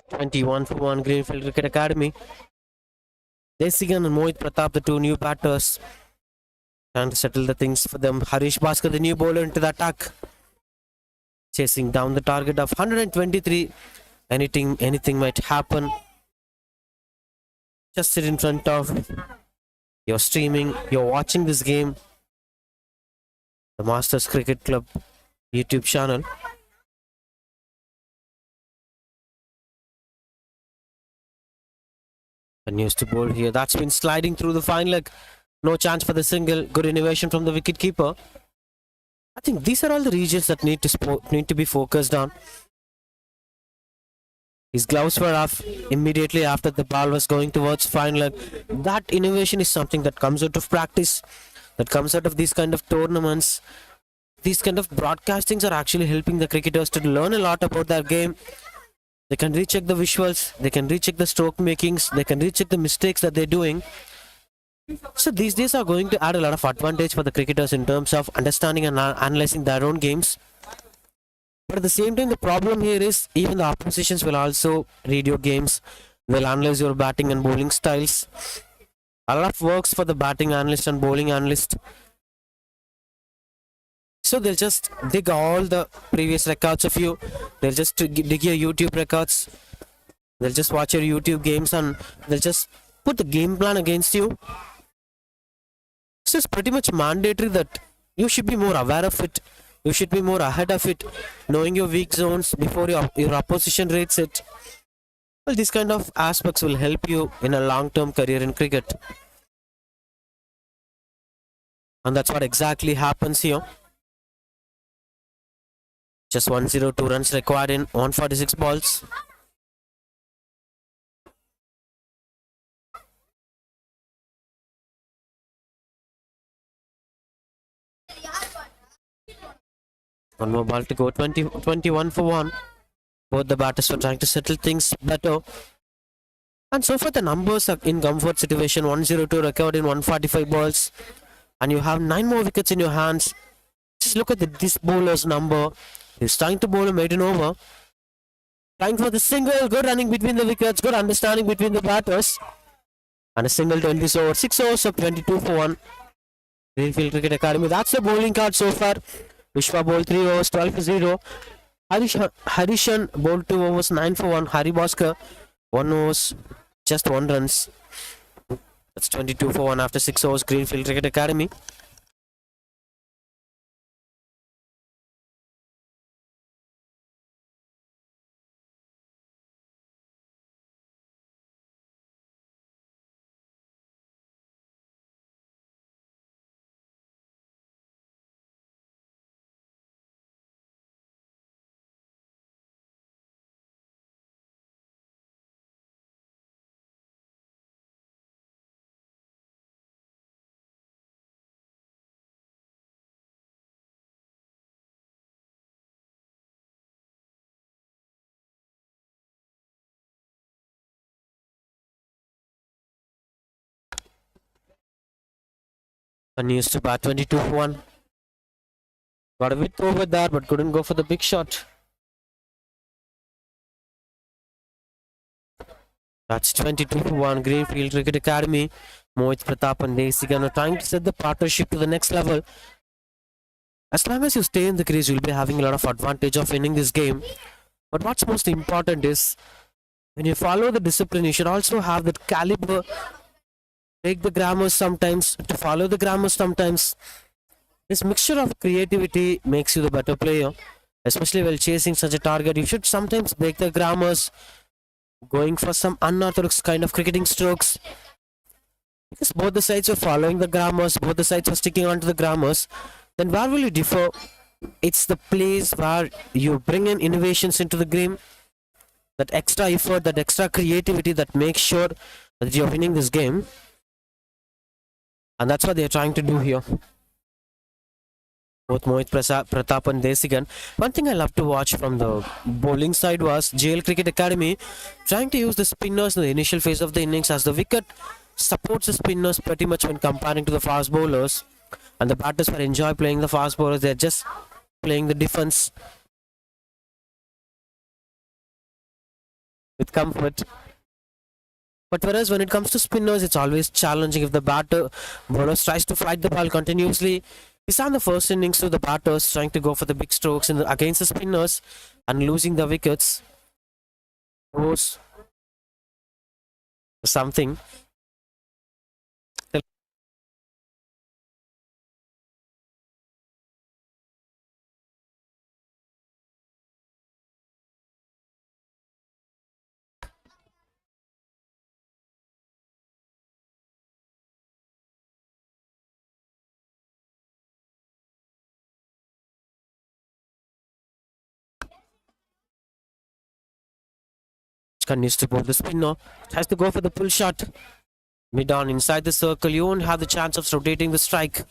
21 for 1 Greenfield Cricket Academy. Desigan and Mohit Pratap, the two new batters, trying to settle the things for them. Harish Bhaskar, the new bowler, into the attack, chasing down the target of 123. Anything might happen. Just sit in front of you're streaming, you're watching this game, the Masters Cricket Club YouTube channel. Continues to bowl here. That's been sliding through the fine leg. No chance for the single. Good innovation from the wicketkeeper. I think these are all the regions that need to be focused on. His gloves were off immediately after the ball was going towards fine leg. That innovation is something that comes out of practice, that comes out of these kind of tournaments. These kind of broadcastings are actually helping the cricketers to learn a lot about their game. They can recheck the visuals, they can recheck the stroke makings, they can recheck the mistakes that they're doing. So these days are going to add a lot of advantage for the cricketers in terms of understanding and analyzing their own games. But at the same time, the problem here is even the oppositions will also read your games, will analyze your batting and bowling styles. A lot of works for the batting analyst and bowling analyst. So they'll just dig all the previous records of you. They'll just dig your YouTube records. They'll just watch your YouTube games and they'll just put the game plan against you. So it's pretty much mandatory that you should be more aware of it. You should be more ahead of it, knowing your weak zones before your opposition rates it. Well, these kind of aspects will help you in a long-term career in cricket. And that's what exactly happens here. Just 102 runs required in 146 balls. One more ball to go. 21 for 1. Both the batters were trying to settle things better. And so far the numbers are in comfort situation. 102 record in 145 balls. And you have 9 more wickets in your hands. Just look at this bowler's number. He's trying to bowl a maiden over. Trying for the single. Good running between the wickets. Good understanding between the batters. And a single 20 over. 6 overs of 22 for 1. Greenfield Cricket Academy. That's the bowling card so far. Vishwa bowled 3 overs, 12 for 0. Harishan bowled 2 overs, 9 for 1. Hari Bhaskar 1 overs, just 1 runs. That's 22 for 1 after 6 overs. Greenfield Cricket Academy. Continues to bat 22 for 1. Got a bit over there, but couldn't go for the big shot. That's 22 for 1. Greenfield Cricket Academy. Mohit Pratap and Desigan are trying to set the partnership to the next level. As long as you stay in the crease, you'll be having a lot of advantage of winning this game. But what's most important is, when you follow the discipline, you should also have that caliber. Take the grammars sometimes, to follow the grammars sometimes. This mixture of creativity makes you the better player. Especially while chasing such a target, you should sometimes break the grammars, going for some unorthodox kind of cricketing strokes. Because both the sides are following the grammars, both the sides are sticking onto the grammars. Then where will you differ? It's the place where you bring in innovations into the game. That extra effort, that extra creativity that makes sure that you're winning this game. And that's what they're trying to do here. Both Mohit Pratap and Desigan. One thing I love to watch from the bowling side was JL Cricket Academy trying to use the spinners in the initial phase of the innings, as the wicket supports the spinners pretty much when comparing to the fast bowlers. And the batters will enjoy playing the fast bowlers. They're just playing the defense. with comfort. But whereas when it comes to spinners, it's always challenging if the batter bowler tries to fight the ball continuously. We saw in the first innings to the batters trying to go for the big strokes against the spinners and losing the wickets was something. Continues to bowl the spinner, tries to go for the pull shot. Mid on inside the circle, you won't have the chance of rotating the strike.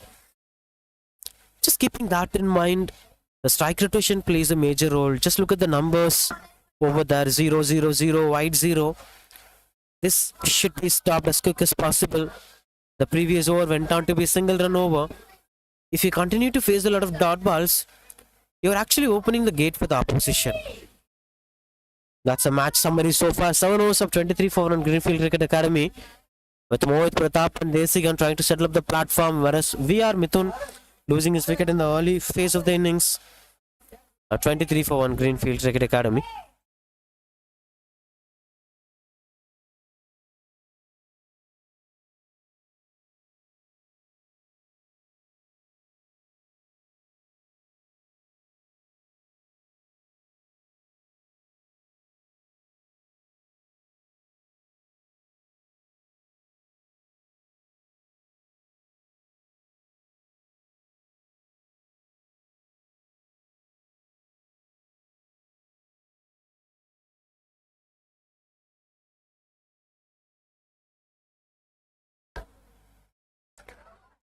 Just keeping that in mind, the strike rotation plays a major role. Just look at the numbers over there 0 0 0 wide 0. This should be stopped as quick as possible. The previous over went on to be a single run over. If you continue to face a lot of dot balls, you're actually opening the gate for the opposition. That's a match summary so far. 7 overs of 23 for on Greenfield Cricket Academy, with Mohit Pratap and Desigan trying to settle up the platform, whereas VR Mithun losing his wicket in the early phase of the innings. 23 for 1 Greenfield Cricket Academy.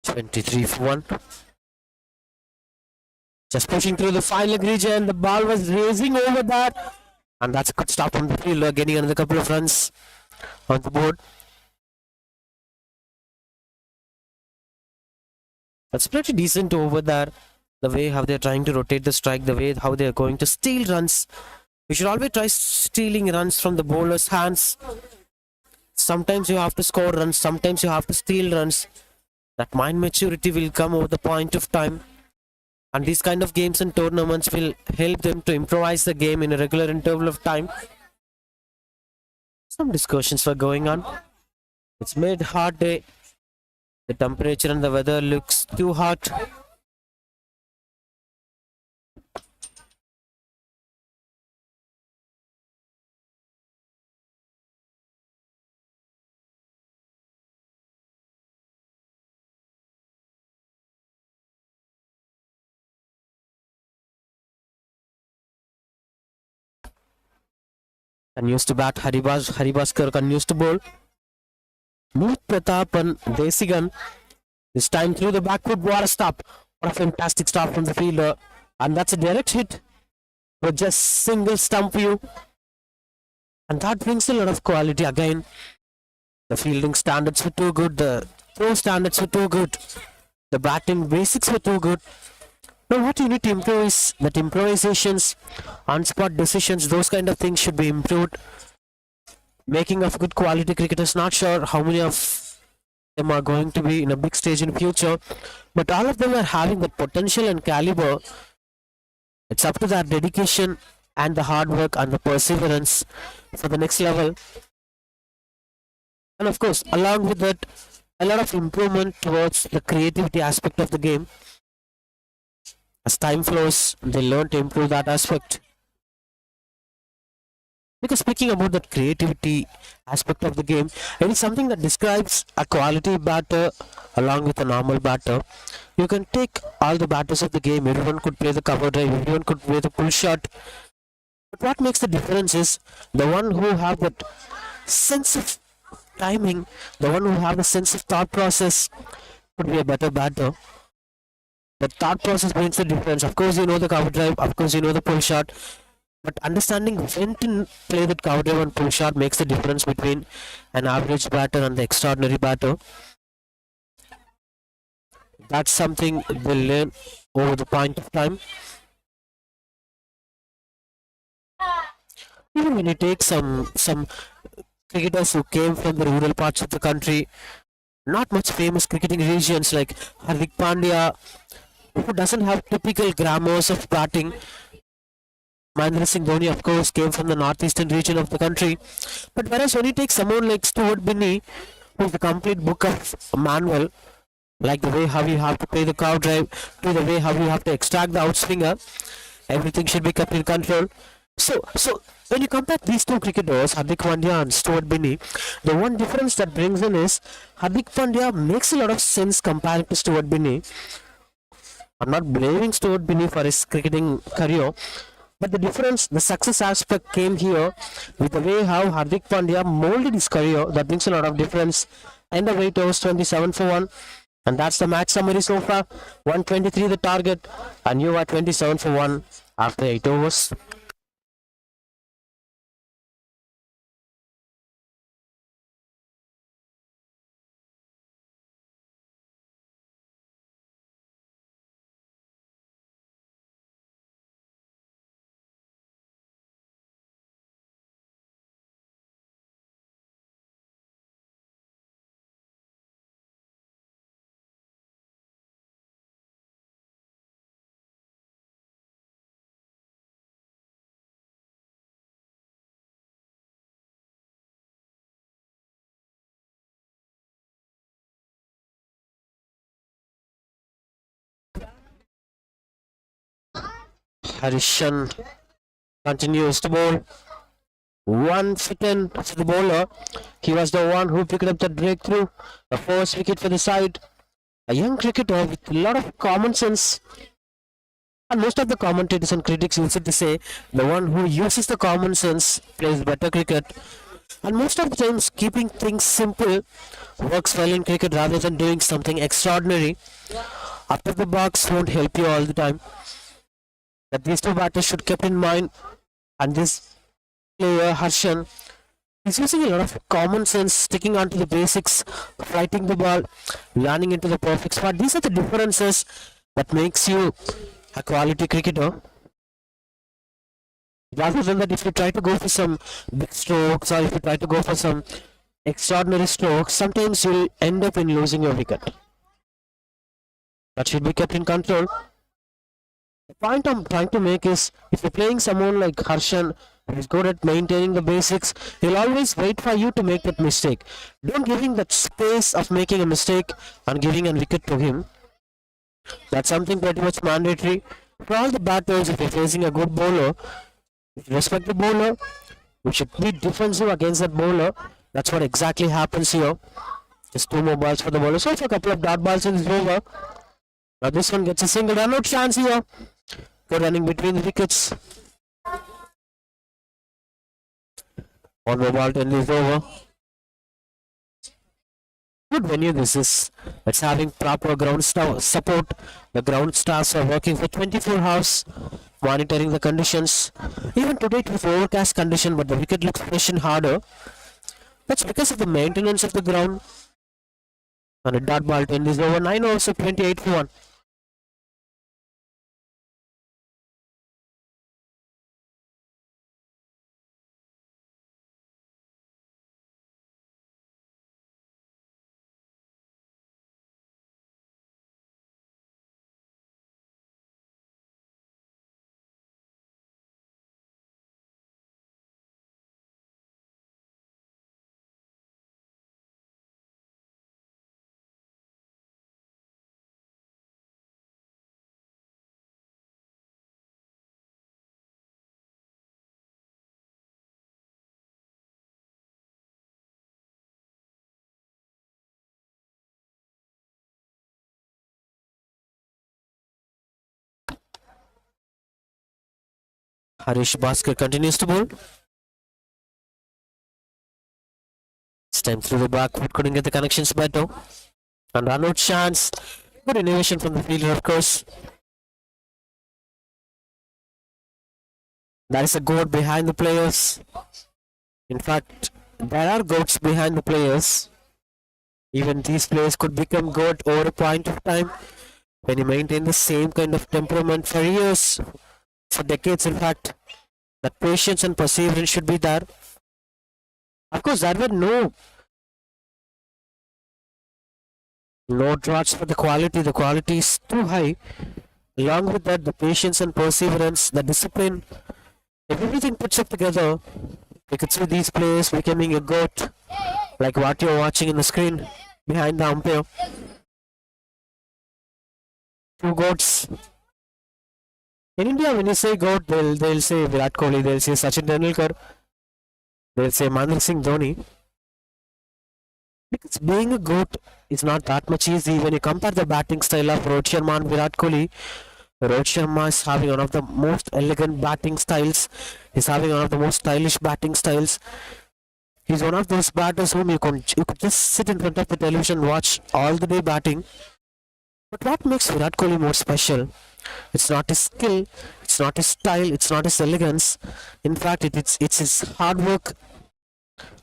Twenty-three for 1. Just pushing through the final region. The ball was racing over that. And that's a good stop on the fielder, getting another couple of runs on the board. That's pretty decent over there. The way how they're trying to rotate the strike, the way how they're going to steal runs. We should always try stealing runs from the bowler's hands. Sometimes you have to score runs, sometimes you have to steal runs. That mind maturity will come over the point of time. And these kind of games and tournaments will help them to improvise the game in a regular interval of time. Some discussions were going on. It's mid hot day. The temperature and the weather looks too hot. Continues to bat Haribaskar continues to bowl. Mohit Pratap and Desigan. This time through the backward, what a stop. What a fantastic stop from the fielder. And that's a direct hit with just single stump view. And that brings a lot of quality again. The fielding standards were too good. The throw standards were too good. The batting basics were too good. Now what you need to improve is that improvisations, on-spot decisions, those kind of things should be improved. Making of good quality cricketers, not sure how many of them are going to be in a big stage in the future, but all of them are having the potential and caliber. It's up to their dedication and the hard work and the perseverance for the next level. And of course, along with that, a lot of improvement towards the creativity aspect of the game. As time flows, they learn to improve that aspect. Because speaking about that creativity aspect of the game, it is something that describes a quality batter along with a normal batter. You can take all the batters of the game, everyone could play the cover drive, everyone could play the pull shot. But what makes the difference is the one who have that sense of timing, the one who have the sense of thought process could be a better batter. The thought process makes the difference. Of course, you know the cover drive, of course, you know the pull shot. But understanding when to play that cover drive and pull shot makes the difference between an average batter and the extraordinary batter. That's something we'll learn over the point of time. Even when you take some cricketers who came from the rural parts of the country, not much famous cricketing regions like Hardik Pandya, who doesn't have typical grammars of batting. Mahendra Singh Dhoni, of course, came from the northeastern region of the country. But whereas when you take someone like Stuart Binney, who's the complete book of manual, like the way how you have to play the cow drive, to the way how you have to extract the outswinger, everything should be kept in control. So when you compare these two cricketers, Hardik Pandya and Stuart Binney, the one difference that brings in is Hardik Pandya makes a lot of sense compared to Stuart Binney. I'm not blaming Stuart Binney for his cricketing career, but the difference, the success aspect came here with the way how Hardik Pandya molded his career. That brings a lot of difference. End of 8 overs, 27 for 1. And that's the match summary so far. 123 the target, and you are 27 for 1 after 8 overs. Harishan continues to bowl. 1 for 10 for the bowler. He was the one who picked up the breakthrough. The first wicket for the side. A young cricketer with a lot of common sense. And most of the commentators and critics use it to say the one who uses the common sense plays better cricket. And most of the times, keeping things simple works well in cricket rather than doing something extraordinary. After the box won't help you all the time. That these two batters should keep in mind. And this player, Harshan, is using a lot of common sense, sticking onto the basics, fighting the ball, running into the perfect spot. These are the differences that makes you a quality cricketer. Rather than that, if you try to go for some big strokes or if you try to go for some extraordinary strokes, sometimes you'll end up in losing your wicket. That should be kept in control. The point I'm trying to make is, if you're playing someone like Harshan, who is good at maintaining the basics, he'll always wait for you to make that mistake. Don't give him that space of making a mistake and giving a wicket to him. That's something pretty much mandatory. For all the batters, if you're facing a good bowler, if you respect the bowler, you should be defensive against that bowler. That's what exactly happens here. Just 2 more balls for the bowler. So, for a couple of dot balls in this over. Now this one gets a single run out chance here. Good running between the wickets. 1 more ball to end this over. Good venue this is. It's having proper ground support. The ground stars are working for 24 hours, monitoring the conditions. Even today it was overcast condition, but the wicket looks fresh and harder. That's because of the maintenance of the ground. And a dot ball to end this over. 9 overs, 28 for 1. Harish Bhaskar continues to bowl. This time through the back, but couldn't get the connections better. And run out chance. Good innovation from the fielder, of course. There is a goat behind the players. In fact, there are goats behind the players. Even these players could become goat over a point of time when you maintain the same kind of temperament for years, for decades in fact. That patience and perseverance should be there. Of course, there were no draughts for the quality. The quality is too high. Along with that, the patience and perseverance, the discipline, if everything puts up together, you could see these players becoming a goat, like what you're watching in the screen behind the umpire. Two goats. In India, when you say goat, they'll say Virat Kohli, they'll say Sachin Tendulkar, they'll say Mahendra Singh Dhoni. Because being a goat is not that much easy when you compare the batting style of Rohit Sharma and Virat Kohli. Rohit Sharma is having one of the most elegant batting styles. He's having one of the most stylish batting styles. He's one of those batters whom you could just sit in front of the television and watch all the day batting. But what makes Virat Kohli more special? It's not his skill, it's not his style, it's not his elegance. In fact, it's his hard work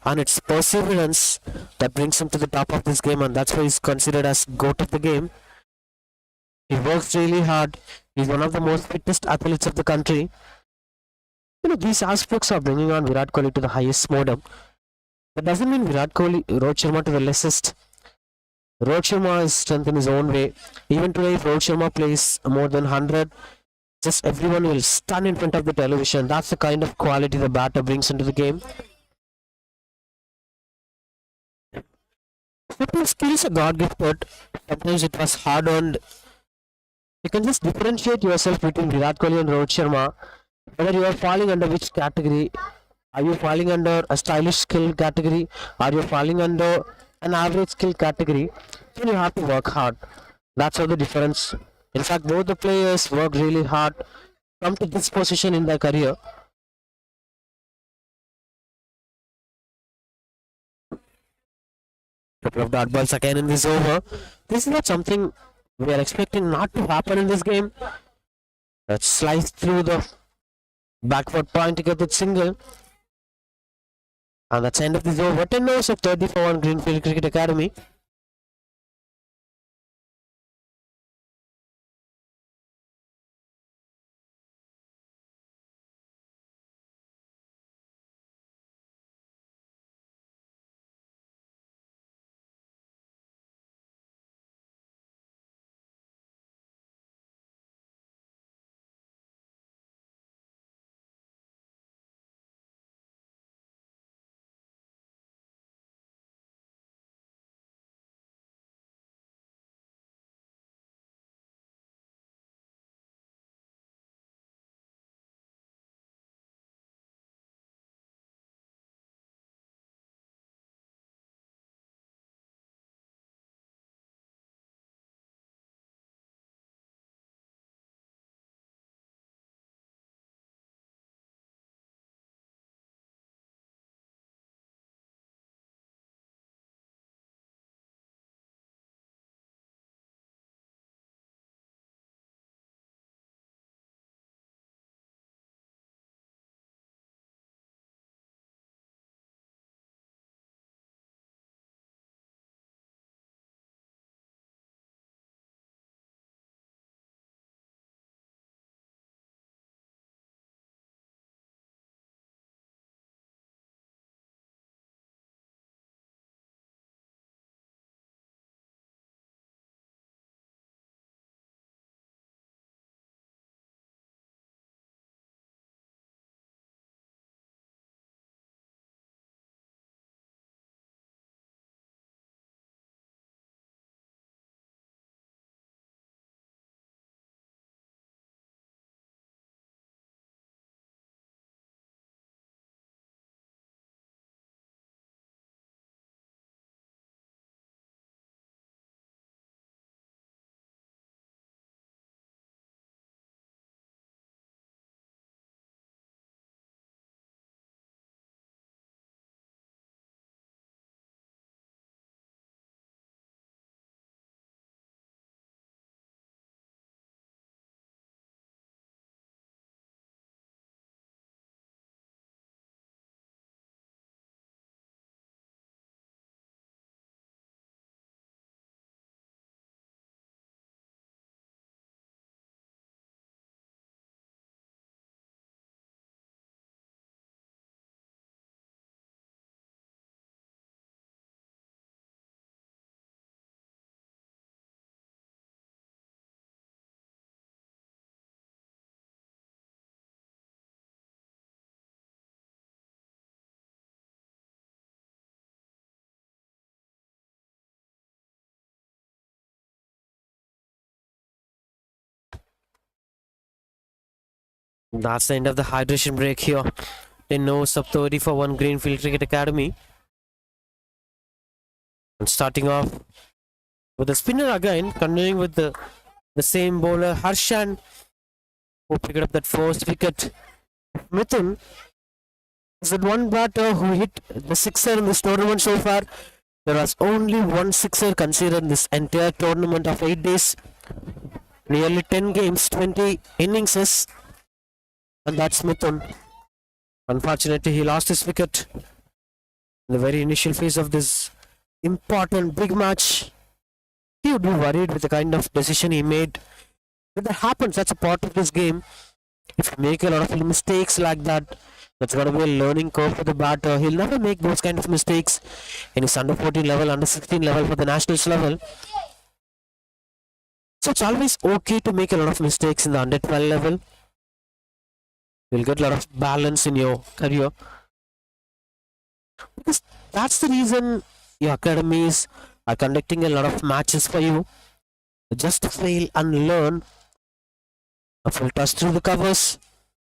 and its perseverance that brings him to the top of this game, and that's why he's considered as GOAT of the game. He works really hard. He's one of the most fittest athletes of the country. These aspects are bringing on Virat Kohli to the highest modem. That doesn't mean Rohit Sharma to the lessest. Rohit Sharma is strength in his own way. Even today, if Rohit Sharma plays more than 100, just everyone will stand in front of the television. That's the kind of quality the batter brings into the game. Football skills are God gifted. Sometimes it was hard earned. You can just differentiate yourself between Virat Kohli and Rohit Sharma. Whether you are falling under which category. Are you falling under a stylish skill category? Are you falling under an average skill category? Then you have to work hard. That's how the difference. In fact, both the players work really hard, come to this position in their career. Couple of dot balls again in this over. This is not something we are expecting not to happen in this game. Let's slice through the backward point to get that single. And that's the end of this over. 10 overs of 30 for one Greenfield Cricket Academy. That's the end of the hydration break here. 10 overs sub 30 for one Greenfield Cricket Academy. And starting off with the spinner again, continuing with the same bowler Harshan, who picked up that first wicket. Mithun is that one batter who hit the sixer in this tournament so far. There was only one sixer considered in this entire tournament of 8 days. Nearly 10 games, 20 innings, and that's Mithun. Unfortunately, he lost his wicket in the very initial phase of this important big match. He would be worried with the kind of decision he made. But that happens, that's a part of this game. If you make a lot of mistakes like that, that's going to be a learning curve for the batter. He'll never make those kind of mistakes in his under 14 level, under 16 level, for the nationals level. So it's always okay to make a lot of mistakes in the under 12 level. You'll get a lot of balance in your career. Because that's the reason your academies are conducting a lot of matches for you. Just to fail and learn. A full touch through the covers.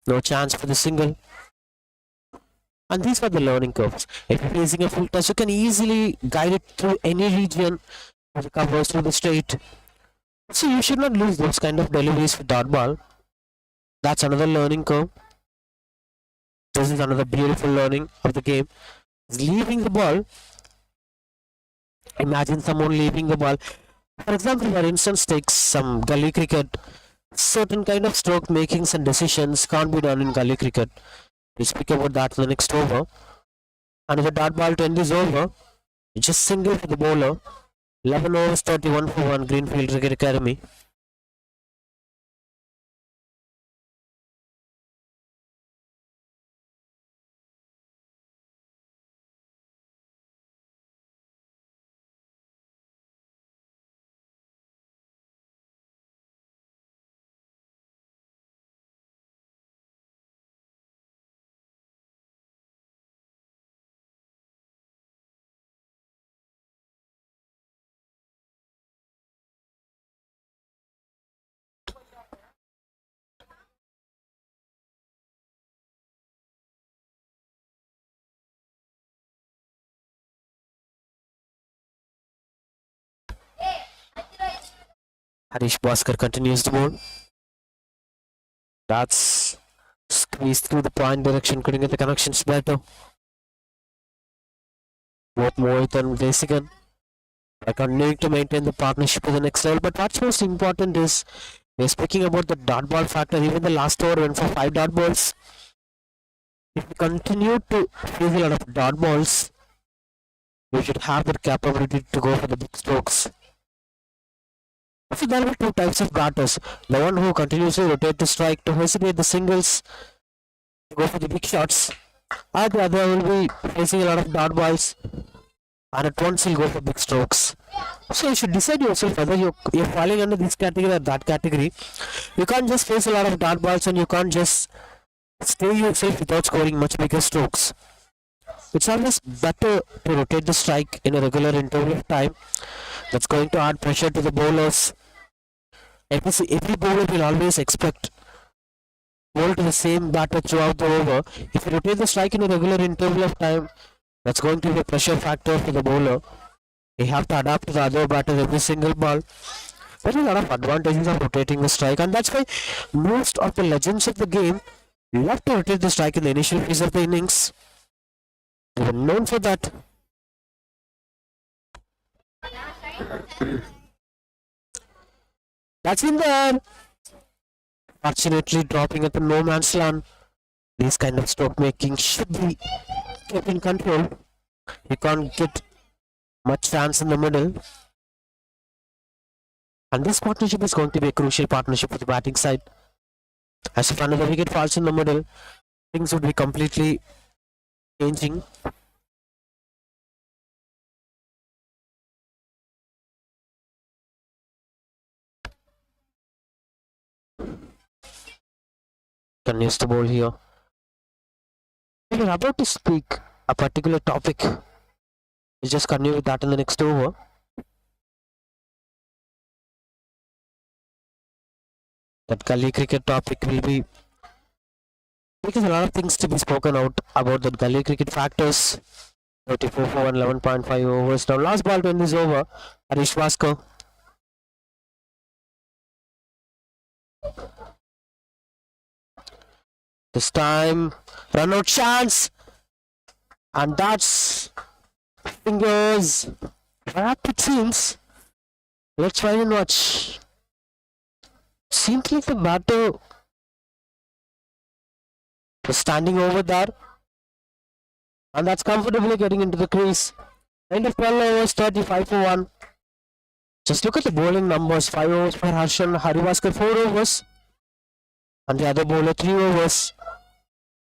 No chance for the single. And these are the learning curves. If you're facing a full touch, you can easily guide it through any region, through the covers, through the straight. So you should not lose those kind of deliveries with dot ball. That's another learning curve. This is another beautiful learning of the game. Leaving the ball. Imagine someone leaving the ball. For example, for instance, take some gully cricket. Certain kind of stroke makings and decisions can't be done in gully cricket. We'll speak about that in the next over. And if the dot ball to end is over, you just single for the bowler. 11 overs, 31 for one Greenfield Cricket Academy. Harish Bhaskar continues to bowl. That's squeezed through the point direction, couldn't get the connections better. Both Mohit and Desigan are continuing to maintain the partnership to the next level. But what's most important is we're speaking about the dot ball factor. Even the last over went for 5 dot balls. If we continue to face a lot of dot balls, we should have the capability to go for the big strokes. So there are two types of batters. The one who continuously rotate to strike to hesitate the singles to go for the big shots, or the other will be facing a lot of dot balls and at once he'll go for big strokes. So you should decide yourself whether you're falling under this category or that category. You can't just face a lot of dot balls and you can't just stay yourself without scoring much bigger strokes. It's always better to rotate the strike in a regular interval of time. That's going to add pressure to the bowlers. Every bowler will always expect bowl to the same batter throughout the over. If you rotate the strike in a regular interval of time, that's going to be a pressure factor for the bowler. They have to adapt to the other batter every single ball. There are a lot of advantages of rotating the strike, and that's why most of the legends of the game love to rotate the strike in the initial phase of the innings. They were known for that. That's in there. Fortunately, dropping at the no man's land. This kind of stroke making should be kept in control. You can't get much chance in the middle. And this partnership is going to be a crucial partnership for the batting side. As if another wicket falls in the middle, things would be completely changing. Continues to bowl here. When you're about to speak a particular topic, you just continue with that in the next over. That gully cricket topic will be Because a lot of things to be spoken out about the gully cricket factors. 34 for 11.5 overs. Now last ball to end is over. Harish Vasko. This time, run out chance. And that's fingers. Rapid seems. Let's try and watch. Seems like the batter was standing over there. And that's comfortably getting into the crease. End of 12 overs, 35 for 1. Just look at the bowling numbers. 5 overs for Harshan Harivaskar, 4 overs. And the other bowler, 3 overs.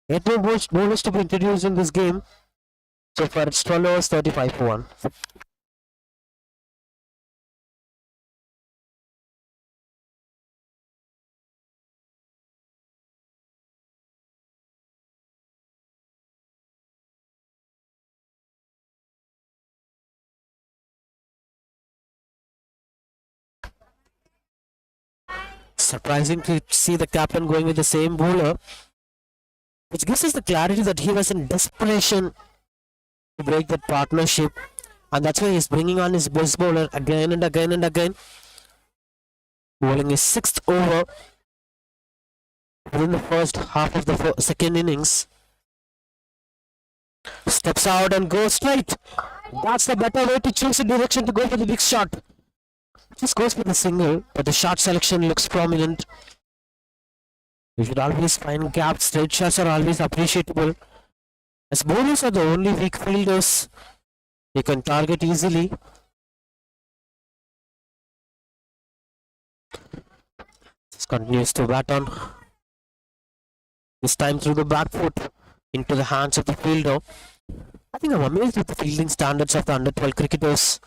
8 more bowlers to be introduced in this game. So far it's 12 overs, 35 for 1. Surprising to see the captain going with the same bowler, which gives us the clarity that he was in desperation to break that partnership, and that's why he's bringing on his best bowler again and again and again. Bowling his 6th over within the first half of the second innings. Steps out and goes straight. That's the better way to choose a direction to go for the big shot. Just goes for the single, but the shot selection looks prominent. You should always find gaps. Straight shots are always appreciable. As bowlers are the only weak fielders they can target easily. This continues to bat on. This time through the back foot into the hands of the fielder. I think I'm amazed with the fielding standards of the under 12 cricketers.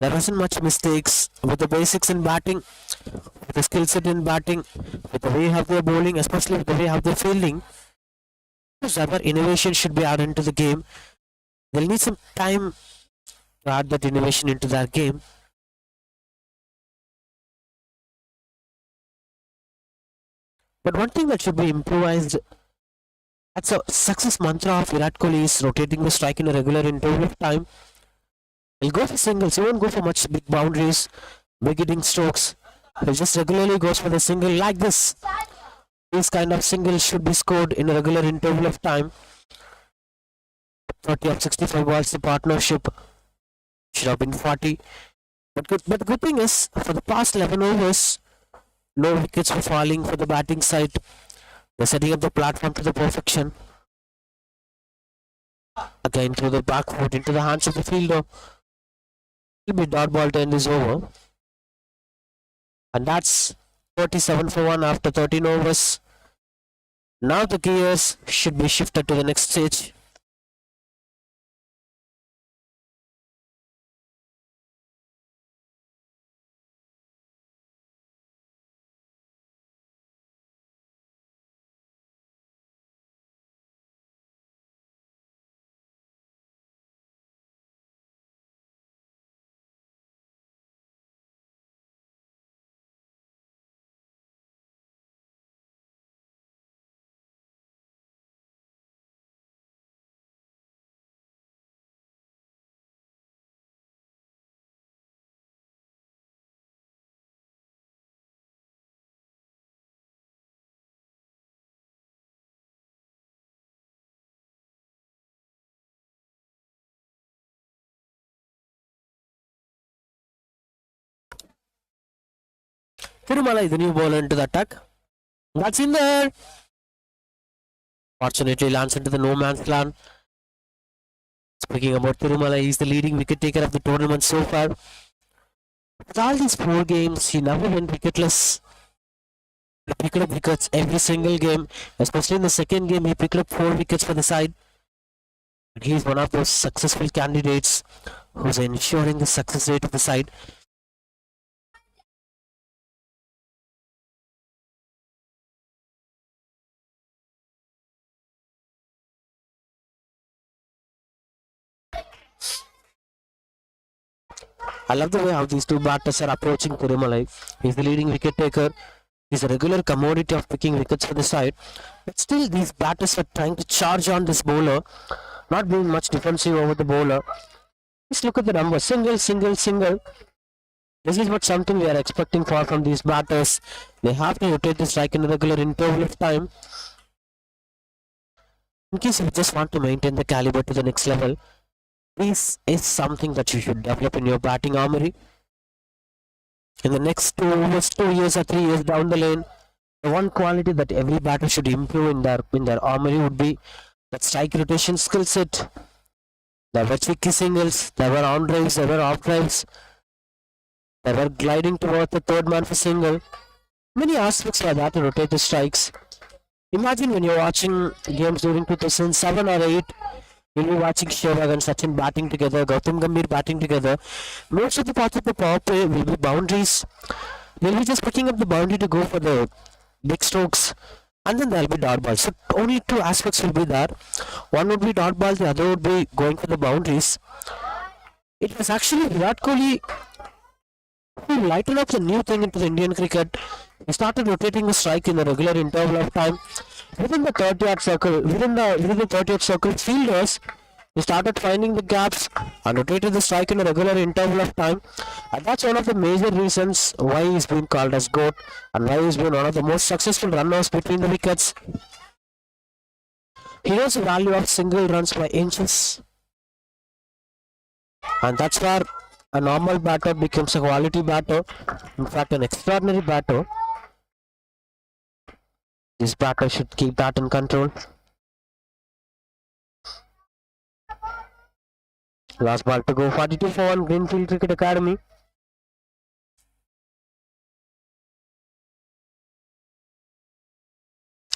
There wasn't much mistakes with the basics in batting, with the skill set in batting, with the way how they're bowling, especially with the way how they're fielding. Whatever innovation should be added into the game, they'll need some time to add that innovation into their game. But one thing that should be improvised, that's a success mantra of Virat Kohli, is rotating the strike in a regular interval of time. He'll go for singles. He won't go for much big boundaries, big hitting strokes. He just regularly goes for the single like this. These kind of singles should be scored in a regular interval of time. 30 of 65 balls, the partnership should have been 40. But the good thing is, for the past 11 overs, no wickets were falling for the batting side. They're setting up the platform to the perfection. Again through the back foot into the hands of the fielder. It'll be dot ball to end this over. And that's 37 for 1 after 13 overs. Now the gears should be shifted to the next stage. Tirumala is the new bowler into the attack. That's in there. Fortunately lands into the no man's land. Speaking about Tirumala, he's the leading wicket taker of the tournament so far. With all these 4 games, he never went wicketless. He picked up wickets every single game, especially in the second game. He picked up 4 wickets for the side. And he's one of those successful candidates who's ensuring the success rate of the side. I love the way how these two batters are approaching Tirumala. He's the leading wicket taker. He's a regular commodity of picking wickets for the side. But still, these batters are trying to charge on this bowler, not being much defensive over the bowler. Just look at the numbers: single, single, single. This is what something we are expecting from these batters. They have to rotate the strike in a regular interval of time. In case you just want to maintain the caliber to the next level, this is something that you should develop in your batting armory. In the next 2 years or 3 years down the lane, the one quality that every batter should improve in their armory would be that strike rotation skill set. There were tricky singles, there were on drives, there were off drives, there were gliding towards the third man for single. Many aspects were there to rotate the strikes. Imagine when you're watching games during 2007 or 8, you'll be watching Sehwag and Sachin batting together, Gautam Gambhir batting together. Most of the parts of the power play will be boundaries. They'll be just picking up the boundary to go for the big strokes, and then there'll be dot balls. So only two aspects will be there. One would be dot ball, the other would be going for the boundaries. It was actually Virat Kohli who lightened up the new thing into the Indian cricket. He started rotating the strike in a regular interval of time. Within the 30-yard circle, within the 30-yard circle, fielders, he started finding the gaps and rotated the strike in a regular interval of time. And that's one of the major reasons why he's been called as GOAT and why he's been one of the most successful runners between the wickets. He knows the value of single runs by inches. And that's where a normal batter becomes a quality batter. In fact, an extraordinary batter. This batter should keep that in control. Last ball to go, 42 for 1, Greenfield Cricket Academy.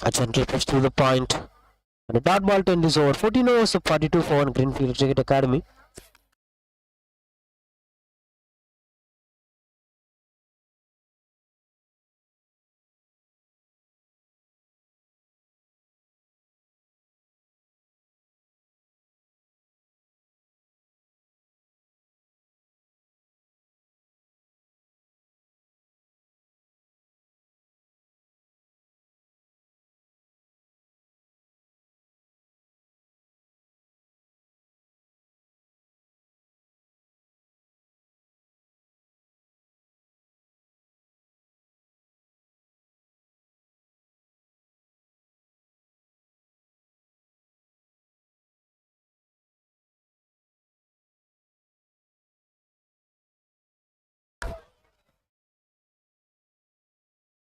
A gentle push through the point. And a dot ball to end this over. 14 overs of 42 for 1, Greenfield Cricket Academy.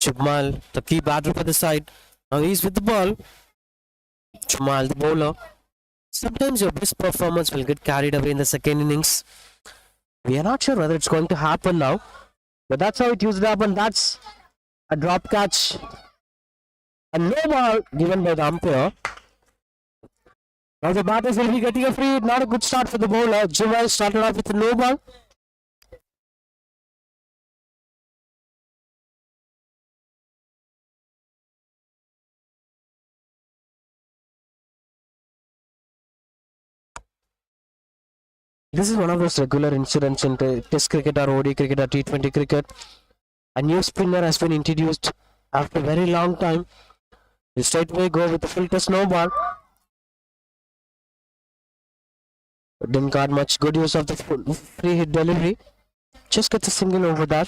Chubmal, the key batter for the side. Now he's with the ball. Chubmal, the bowler. Sometimes your best performance will get carried away in the second innings. We are not sure whether it's going to happen now, but that's how it used to happen. That's a drop catch. And no ball given by the umpire. Now the batters will be getting a free hit. Not a good start for the bowler. Chubmal started off with a no ball. This is one of those regular incidents in Test cricket or ODI cricket or T20 cricket. A new spinner has been introduced after a very long time. He'll straight away go with the filter snowball. Didn't got much good use of the free hit delivery. Just gets a single over there.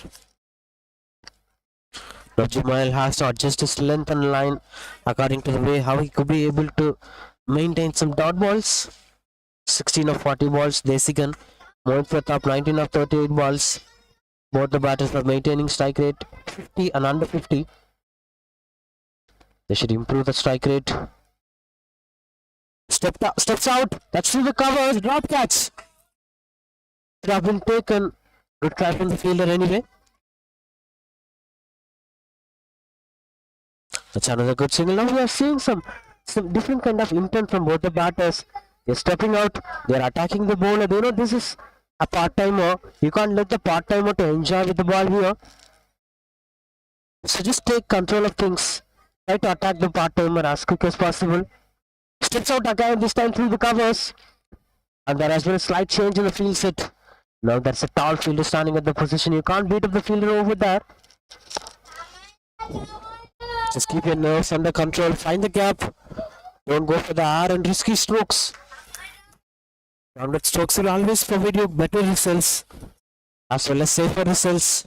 Now Jumail has to adjust his length and line according to the way how he could be able to maintain some dot balls. 16 of 40 balls, Desigan. Mohit Pratap, 19 of 38 balls. Both the batters are maintaining strike rate 50 and under 50. They should improve the strike rate. Steps out. That's through the covers. Drop catch. It have been taken. Good try from the fielder anyway. That's another good single. Now we are seeing some different kind of intent from both the batters. They're stepping out, they're attacking the bowler. They know this is a part-timer. You can't let the part-timer to enjoy with the ball here. So just take control of things. Try to attack the part-timer as quick as possible. Steps out again, this time through the covers. And there has been a slight change in the field set. Now there's a tall fielder standing at the position. You can't beat up the fielder over there. Just keep your nerves under control. Find the gap. Don't go for the R and risky strokes. Rounded strokes will always provide you better results as well as safer results.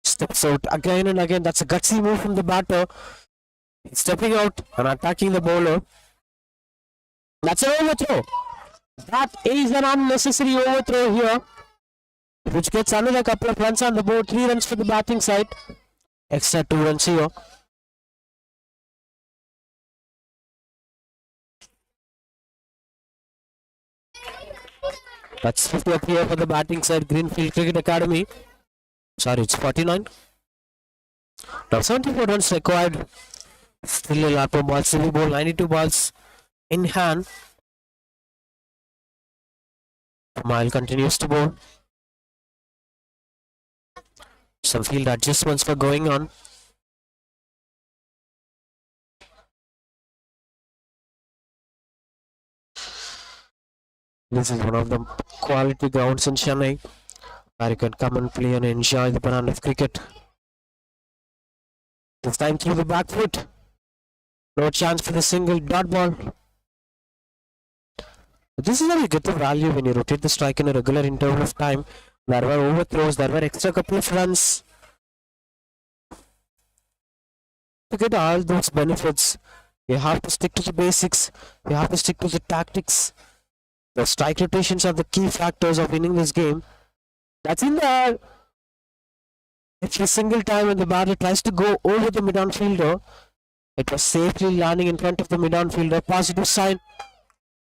Steps out again and again. That's a gutsy move from the batter. He's stepping out and attacking the bowler. That's an overthrow. That is an unnecessary overthrow here, which gets another couple of runs on the board. 3 runs for the batting side. Extra 2 runs here. That's 50 up here for the batting side. Greenfield Cricket Academy. Sorry, it's 49. Now 74 runs required. Still a lot of balls. Silly ball. 92 balls in hand. Mile continues to bowl. Some field adjustments were going on. This is one of the quality grounds in Chennai where you can come and play and enjoy the banana of cricket. This time through the back foot. No chance for the single dot ball. This is how you get the value when you rotate the strike in a regular interval of time. There were overthrows, there were extra couple of runs. To get all those benefits, you have to stick to the basics, you have to stick to the tactics. The strike rotations are the key factors of winning this game. That's in there. Every single time when the batter tries to go over the mid-on fielder, it was safely landing in front of the mid-on fielder. Positive sign.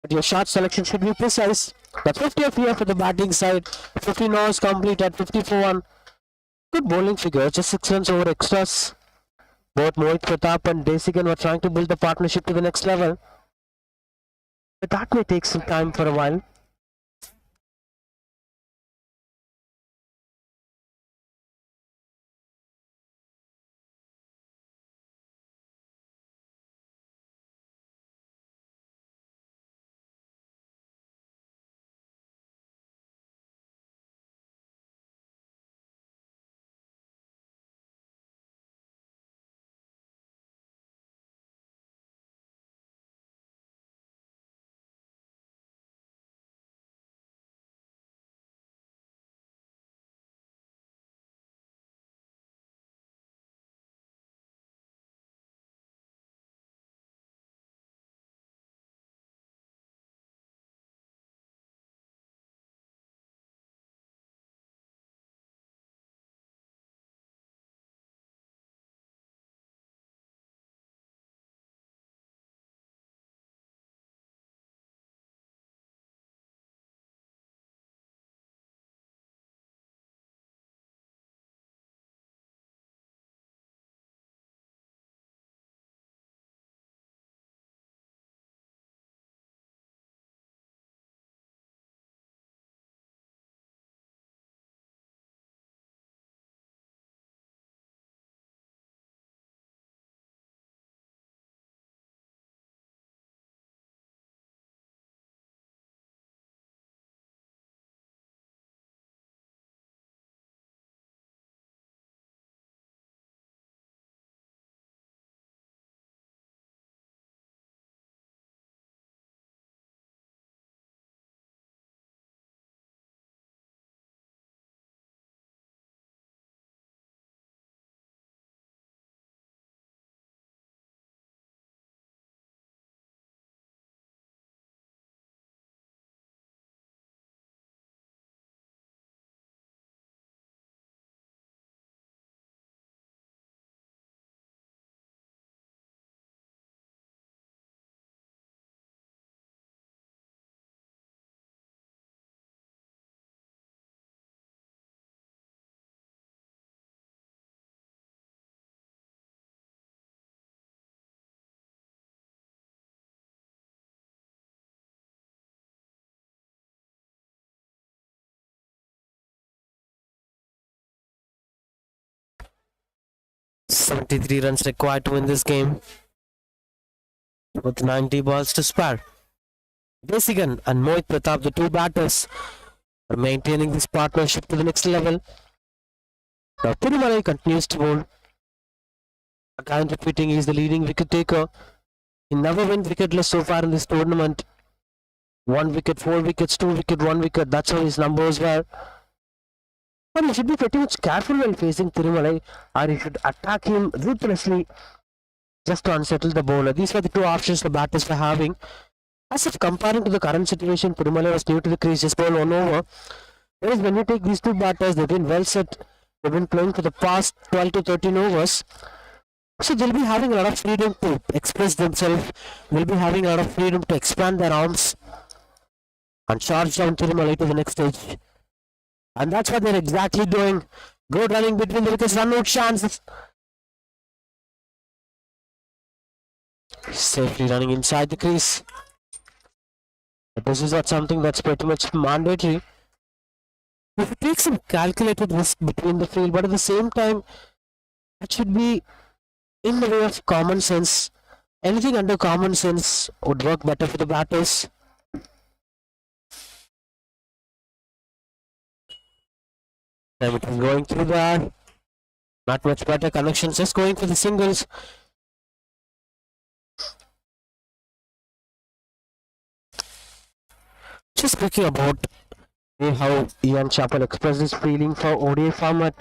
But your shot selection should be precise. That's 50 up here for the batting side. 15 overs complete at 54-1. Good bowling figure, just 6 runs over extras. Both Mohit Pratap and Desigan were trying to build the partnership to the next level. But that may take some time for a while. .73 runs required to win this game, with 90 balls to spare. Desigan and Mohit Pratap, the two batters, are maintaining this partnership to the next level. Now Tirumalai continues to bowl. Again repeating, he is the leading wicket taker. He never went wicketless so far in this tournament. 1 wicket, 4 wickets, 2 wicket, 1 wicket. That's how his numbers were. But you should be pretty much careful while facing Thirumalai, or you should attack him ruthlessly just to unsettle the bowler. These were the two options the batters were having. As if comparing to the current situation, Thirumalai was new to the crease, just bowled 1 over. Whereas when you take these two batters, they've been well set. They've been playing for the past 12 to 13 overs. So they'll be having a lot of freedom to express themselves. They'll be having a lot of freedom to expand their arms and charge down Thirumalai to the next stage. And that's what they're exactly doing. Good running between the wickets, run out chances. Safely running inside the crease. But this is not something that's pretty much mandatory. We should take some calculated risk between the field, but at the same time, that should be in the way of common sense. Anything under common sense would work better for the batters. Time it is going through there. Not much better connections, just going for the singles. Just speaking about how Ian Chappell expressed his feeling for ODI format.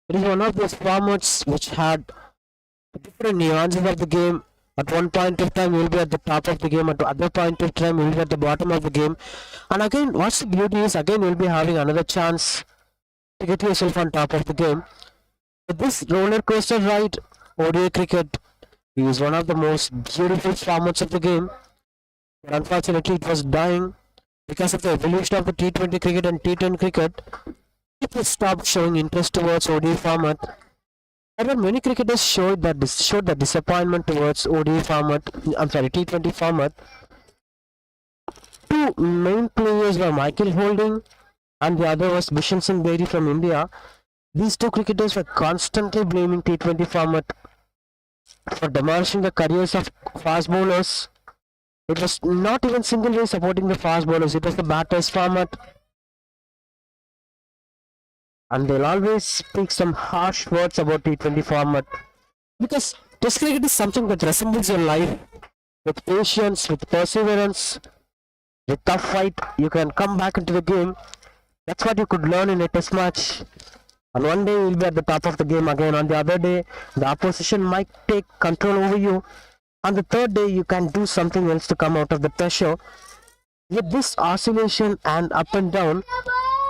It is one of those formats which had different nuances of the game. At one point of time, you will be at the top of the game. At the other point of time, you will be at the bottom of the game. And again, what's the beauty is, again, you will be having another chance to get yourself on top of the game. But this roller coaster ride, ODI cricket, is one of the most beautiful formats of the game. But unfortunately, it was dying because of the evolution of the T20 cricket and T10 cricket. People stopped showing interest towards ODI format. And when many cricketers showed that disappointment towards ODI format, T20 format, two main players were Michael Holding and the other was Bishan Singh Bedi from India. These two cricketers were constantly blaming T20 format for demolishing the careers of fast bowlers. It was not even single way supporting the fast bowlers, it was the batters format. And they'll always speak some harsh words about T20 format. Because Test cricket is something that resembles your life. With patience, with perseverance, with tough fight, you can come back into the game. That's what you could learn in a test match. And one day you'll be at the top of the game again. On the other day, the opposition might take control over you. On the third day, you can do something else to come out of the pressure. With this oscillation and up and down,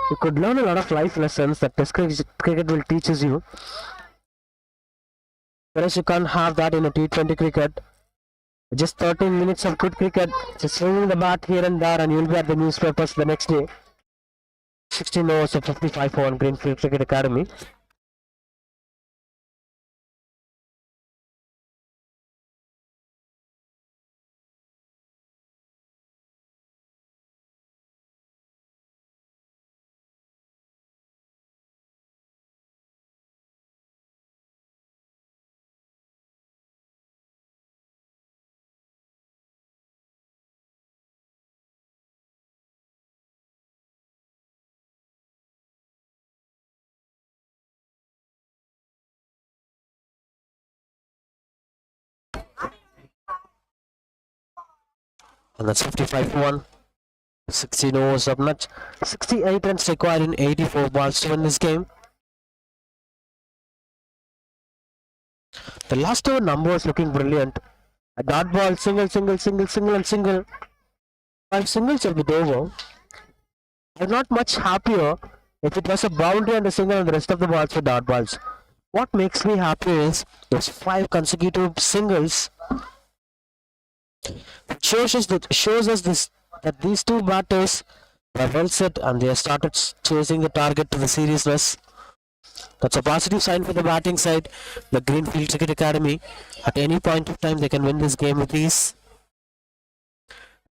you could learn a lot of life lessons that test cricket will teaches you. Whereas you can't have that in a T20 cricket. Just 13 minutes of good cricket, just swinging the bat here and there, and you'll be at the newspapers the next day. 16 overs of 55 for Greenfield Cricket Academy. And that's 55 for 1. 16 overs of not 68 runs required in 84 balls to win this game. The last over number was looking brilliant. A dot ball, single, single, single, single, and single. 5 singles of the over. I'm not much happier if it was a boundary and a single and the rest of the balls were dot balls. What makes me happy is those 5 consecutive singles. It shows us that these two batters were well set and they have started chasing the target to the seriousness. That's a positive sign for the batting side. The Greenfield Cricket Academy, at any point of time, they can win this game with ease.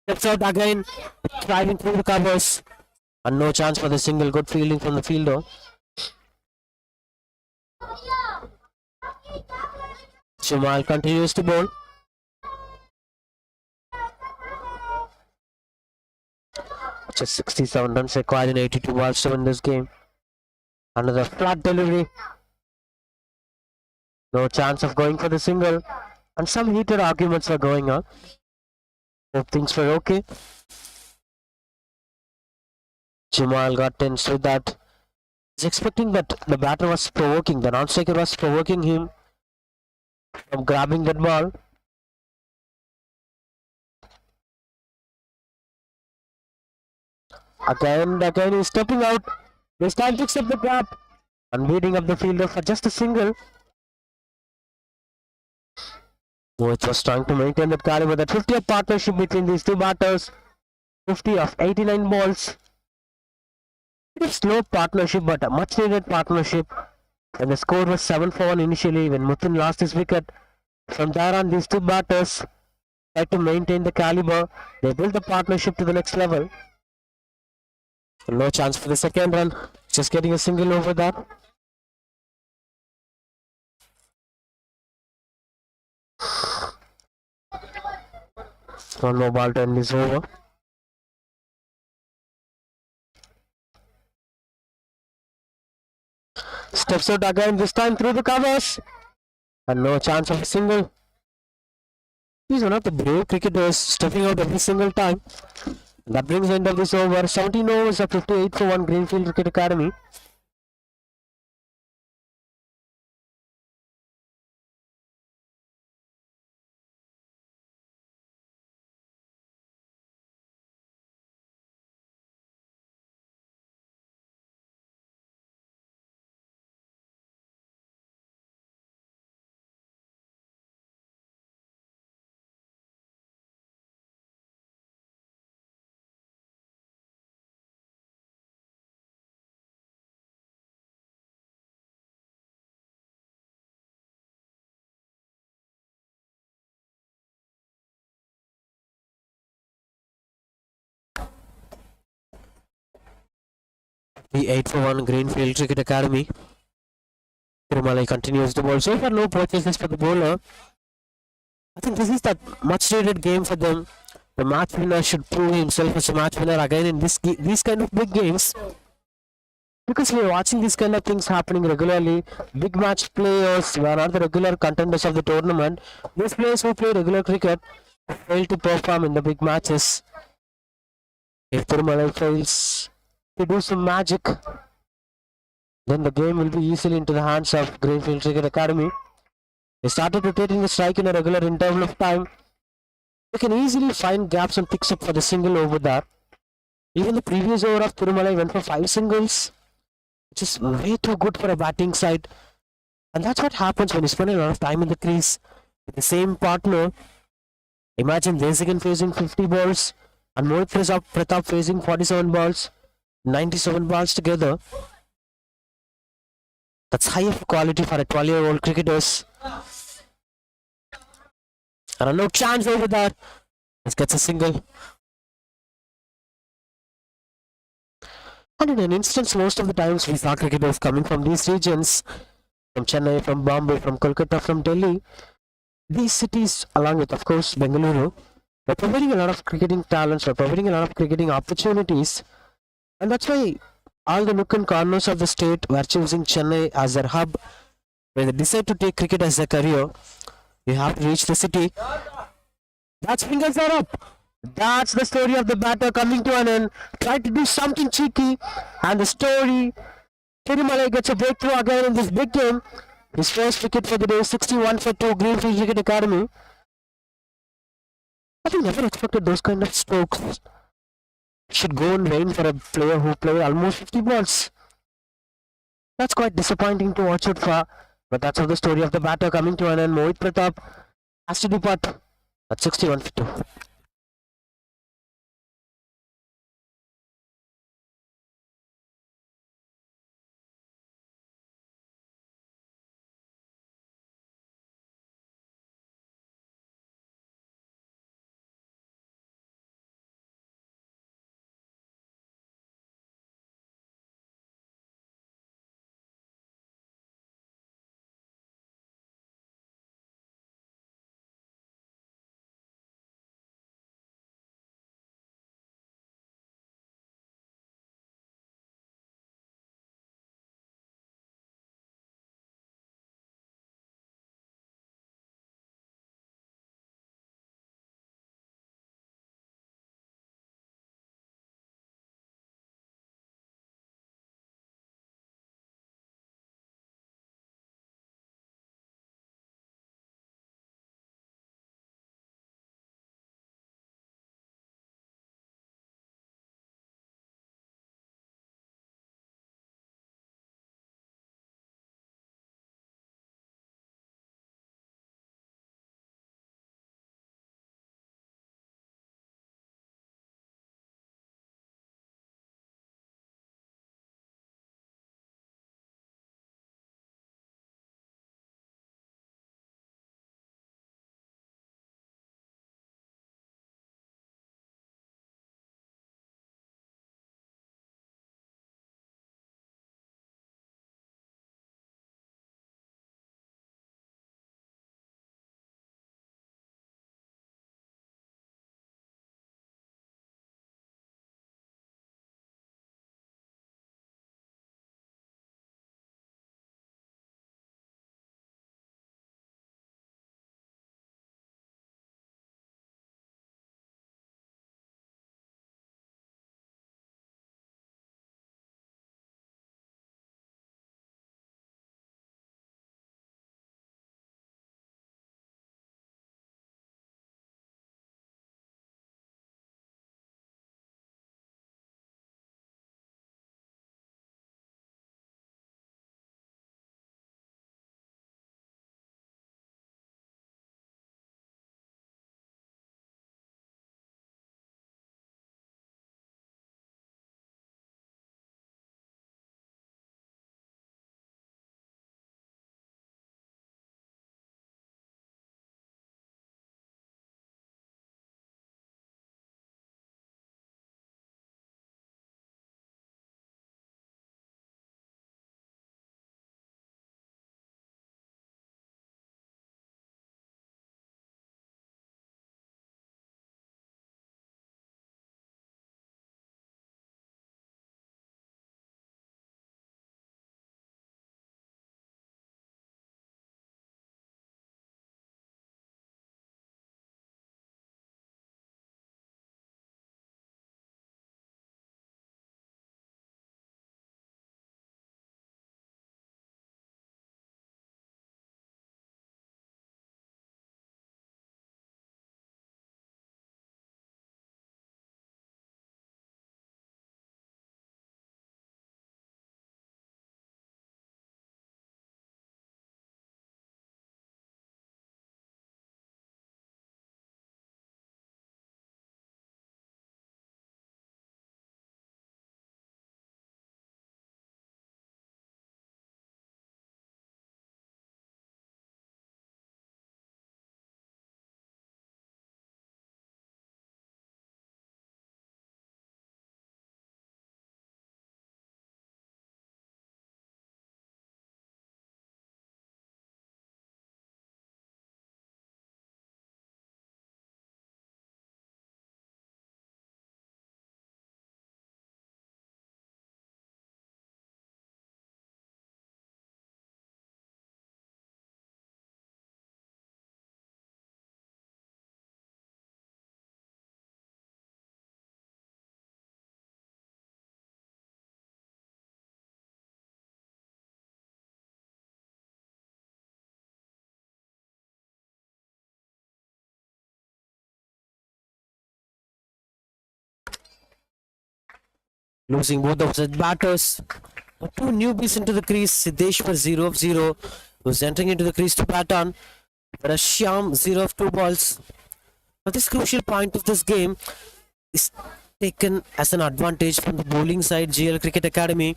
Steps out again, driving through the covers, and no chance for the single. Good fielding from the fielder. Shumal continues to bowl. Just 67 runs required in 82 balls to win this game. Another flat delivery. No chance of going for the single. And some heated arguments were going on. Hope things were okay. Jamal got tense with that. He's expecting that the batter was provoking, the non-striker was provoking him from grabbing that ball. Again he's stepping out. This time picks up the gap and beating up the fielder for just a single. Mohit was trying to maintain that caliber, that 50th partnership between these two batters. 50 of 89 balls. It's slow partnership, but a much needed partnership. And the score was 7-for-1 initially when Muthin lost his wicket. From there on, these two batters tried to maintain the caliber. They built the partnership to the next level. No chance for the second run. Just getting a single over that. One more ball to end this over. Steps out again, this time through the covers. And no chance of a single. He's one of the brave cricketers, stepping out every single time. That brings the end of this over. 17 overs of 58-for-1 Greenfield Cricket Academy. The 8-for-1 Greenfield Cricket Academy. Tirumalai continues the ball. So far, no purchases for the bowler. I think this is that much needed game for them. The match winner should prove himself as a match winner again in these kind of big games. Because we are watching these kind of things happening regularly. Big match players who are not the regular contenders of the tournament. These players who play regular cricket fail to perform in the big matches. If Tirumalai fails to do some magic, then the game will be easily into the hands of Greenfield Cricket Academy. They started rotating the strike in a regular interval of time. They can easily find gaps and picks up for the single over there. Even the previous over of Tirumalai went for 5 singles, which is way too good for a batting side. And that's what happens when you spend a lot of time in the crease with the same partner. Imagine Desigan facing 50 balls and Mohit Pratap facing 47 balls, 97 balls together. That's high of quality for a 12-year-old cricketers. And no chance over there. Let's get a single. And in an instance, most of the times we saw cricketers coming from these regions, from Chennai, from Bombay, from Kolkata, from Delhi. These cities, along with, of course, Bengaluru, were providing a lot of cricketing talents, were providing a lot of cricketing opportunities. And that's why all the nook and corners of the state were choosing Chennai as their hub. When they decide to take cricket as their career, you have to reach the city. That's fingers are up. That's the story of the batter coming to an end. Try to do something cheeky, and the story. Tirumalai gets a breakthrough again in this big game. His first wicket for the day, 61-for-2, Greenfield Cricket Academy. I think never expected those kind of strokes should go in vain for a player who played almost 50 balls. That's quite disappointing to watch it for. But that's how the story of the batter coming to an end. Mohit Pratap has to depart at 61-for-2. losing both of the batters. Two newbies into the crease. Siddeshwar 0 of 0 was entering into the crease to bat on. Whereas Shyam 0 of 2 balls. Now this crucial point of this game is taken as an advantage from the bowling side. GL Cricket Academy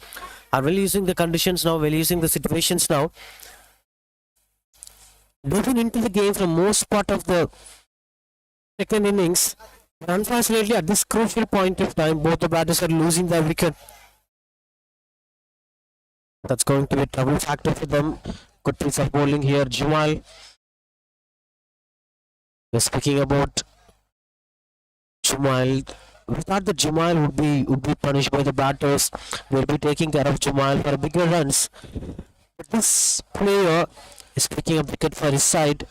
are well using the conditions now, well using the situations now. Moving into the game from most part of the second innings. Unfortunately, at this crucial point of time, both the batters are losing their wicket. That's going to be a trouble factor for them. Good piece of bowling here. Jumal. We're speaking about Jumal. We thought that Jumal would be punished by the batters. They'll be taking care of Jumal for bigger runs. But this player is picking a wicket for his side.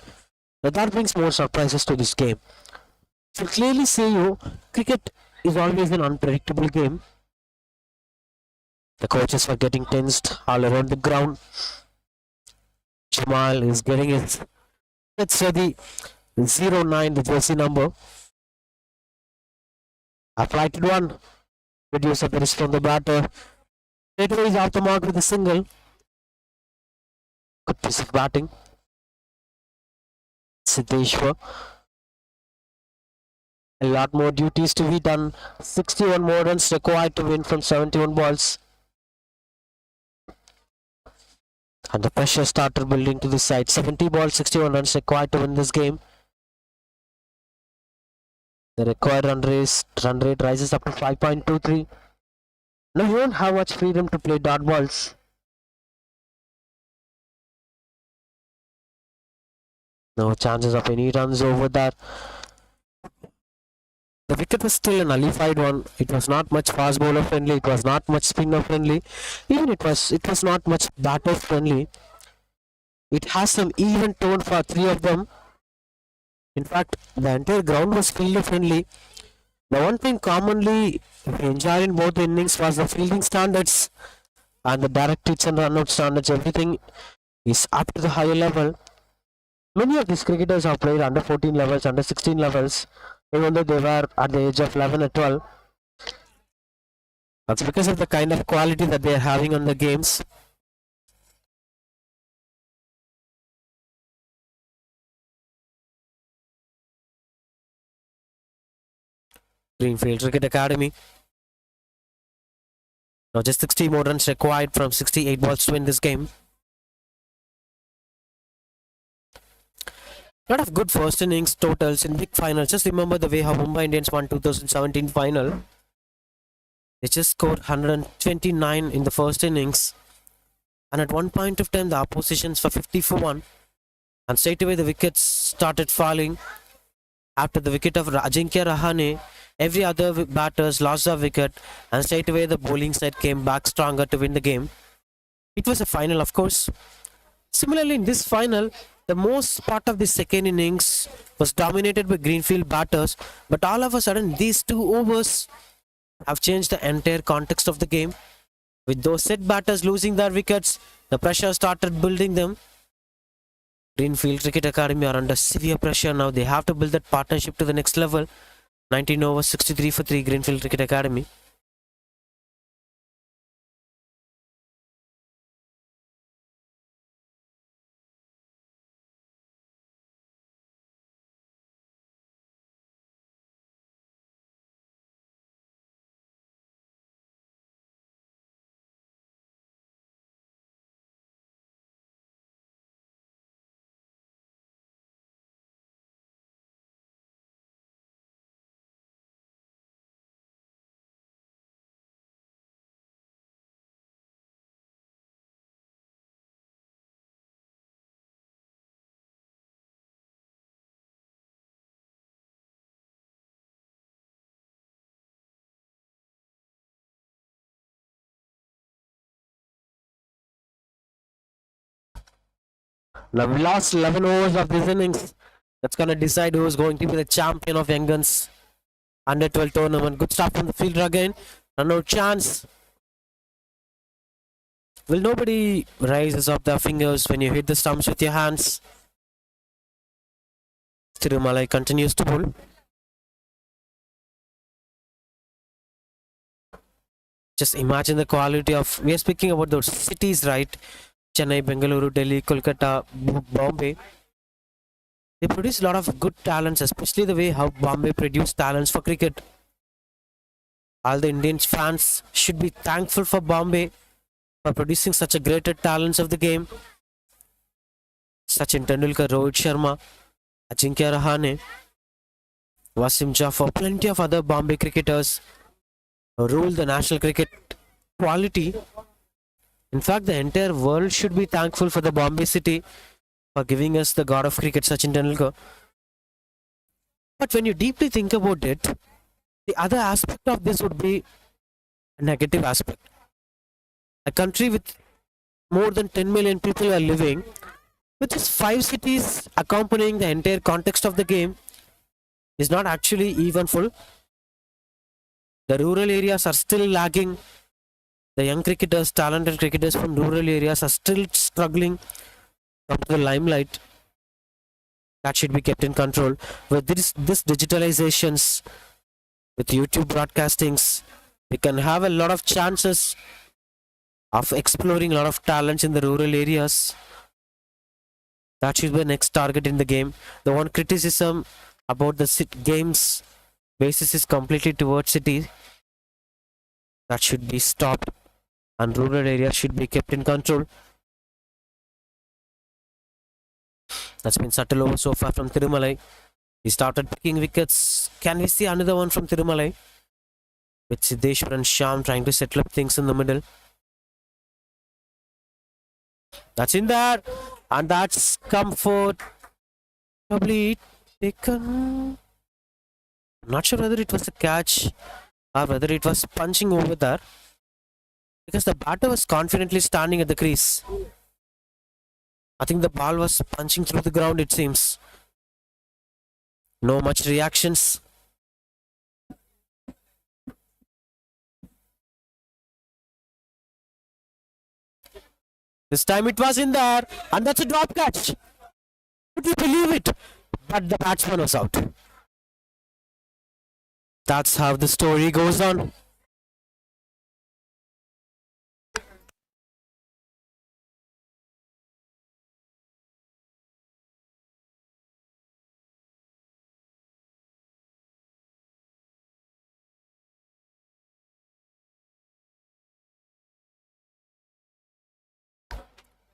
Now that brings more surprises to this game. So clearly say you, cricket is always an unpredictable game. The coaches are getting tensed all around the ground. Jamal is getting his let's ready. 09, the jersey number. Applied one. Good use of the wrist from the batter. Straight away is off the mark with a single. Good piece of batting. Siddeshwar. A lot more duties to be done. 61 more runs required to win from 71 balls. And the pressure started building to the side. 70 balls, 61 runs required to win this game. The required run rate rises up to 5.23. Now you don't have much freedom to play dot balls. No chances of any runs over there. The wicket was still a nullified one. It was not much fast bowler friendly. It was not much spinner friendly. Even it was not much batter friendly. It has some even tone for three of them. In fact, the entire ground was fielder friendly. The one thing commonly enjoyed in both innings was the fielding standards and the direct hits and run out standards. Everything is up to the higher level. Many of these cricketers have played under 14 levels, under 16 levels, even though they were at the age of 11 or 12. That's because of the kind of quality that they are having on the games. Greenfield Cricket Academy. Now just 60 more runs required from 68 balls to win this game. A lot of good first innings totals in big finals. Just remember the way how Mumbai Indians won 2017 final. They just scored 129 in the first innings. And at one point of time the oppositions were 50 for 1. And straight away the wickets started falling. After the wicket of Ajinkya Rahane, every other batters lost their wicket, and straight away the bowling side came back stronger to win the game. It was a final, of course. Similarly, in this final, the most part of the second innings was dominated by Greenfield batters, but all of a sudden these 2 overs have changed the entire context of the game. With those set batters losing their wickets, the pressure started building them. Greenfield Cricket Academy are under severe pressure now. They have to build that partnership to the next level. 19 overs, 63 for 3, Greenfield Cricket Academy. Now we lost 11 overs of this innings. That's going to decide who is going to be the champion of Young Guns under 12 tournament. Good start from the fielder again. No chance. Will nobody raises up their fingers when you hit the stumps with your hands? Tirumalai continues to bowl. Just imagine the quality of. We are speaking about those cities, right? Chennai, Bengaluru, Delhi, Kolkata, Bombay. They produce a lot of good talents, especially the way how Bombay produce talents for cricket. All the Indian fans should be thankful for Bombay for producing such a great talents of the game. Sachin Tendulkar, Rohit Sharma, Ajinkya Rahane, Wasim Jaffer, plenty of other Bombay cricketers rule the national cricket quality. In fact, the entire world should be thankful for the Bombay city for giving us the god of cricket, Sachin Tendulkar. But when you deeply think about it, the other aspect of this would be a negative aspect. A country with more than 10 million people are living, with just 5 cities accompanying the entire context of the game, is not actually even full. The rural areas are still lagging. The young cricketers, talented cricketers from rural areas are still struggling to come to the limelight. That should be kept in control. With this digitalizations, with YouTube broadcastings, we can have a lot of chances of exploring a lot of talents in the rural areas. That should be the next target in the game. The one criticism about the game's basis is completely towards cities. That should be stopped, and rural areas should be kept in control. That's been subtle over so far from Thirumalai. He started picking wickets. Can we see another one from Thirumalai? With Siddeshwar and Sham trying to settle up things in the middle. That's in there. And that's comfort. Probably taken. I'm not sure whether it was a catch or whether it was punching over there. Because the batter was confidently standing at the crease. I think the ball was punching through the ground, it seems. No much reactions. This time it was in there, and that's a drop catch. Could you believe it? But the batsman was out. That's how the story goes on.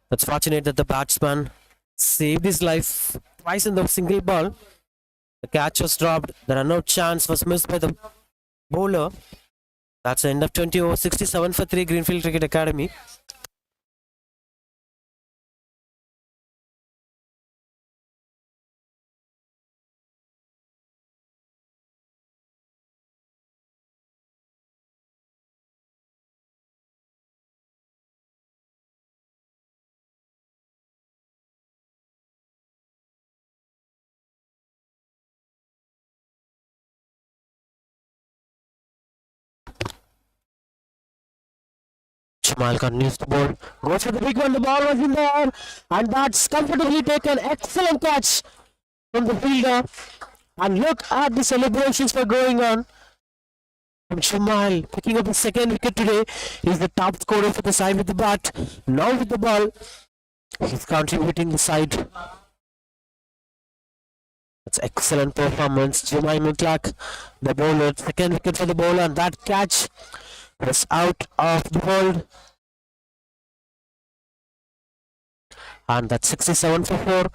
That's fortunate that the batsman saved his life twice in the single ball. The catch was dropped. The run-out chance was missed by the bowler. That's the end of 20 over 67 for 3 Greenfield Cricket Academy. Jamal continues to bowl. Goes for the big one. The ball was in the air. And that's comfortably taken. Excellent catch from the fielder. And look at the celebrations that are going on. Jamal picking up his second wicket today. He's the top scorer for the side with the bat. Now with the ball, he's contributing the side. That's excellent performance. Jamal Clark, the bowler, second wicket for the bowler, and that catch was out of the hold. And that's 67 for 4.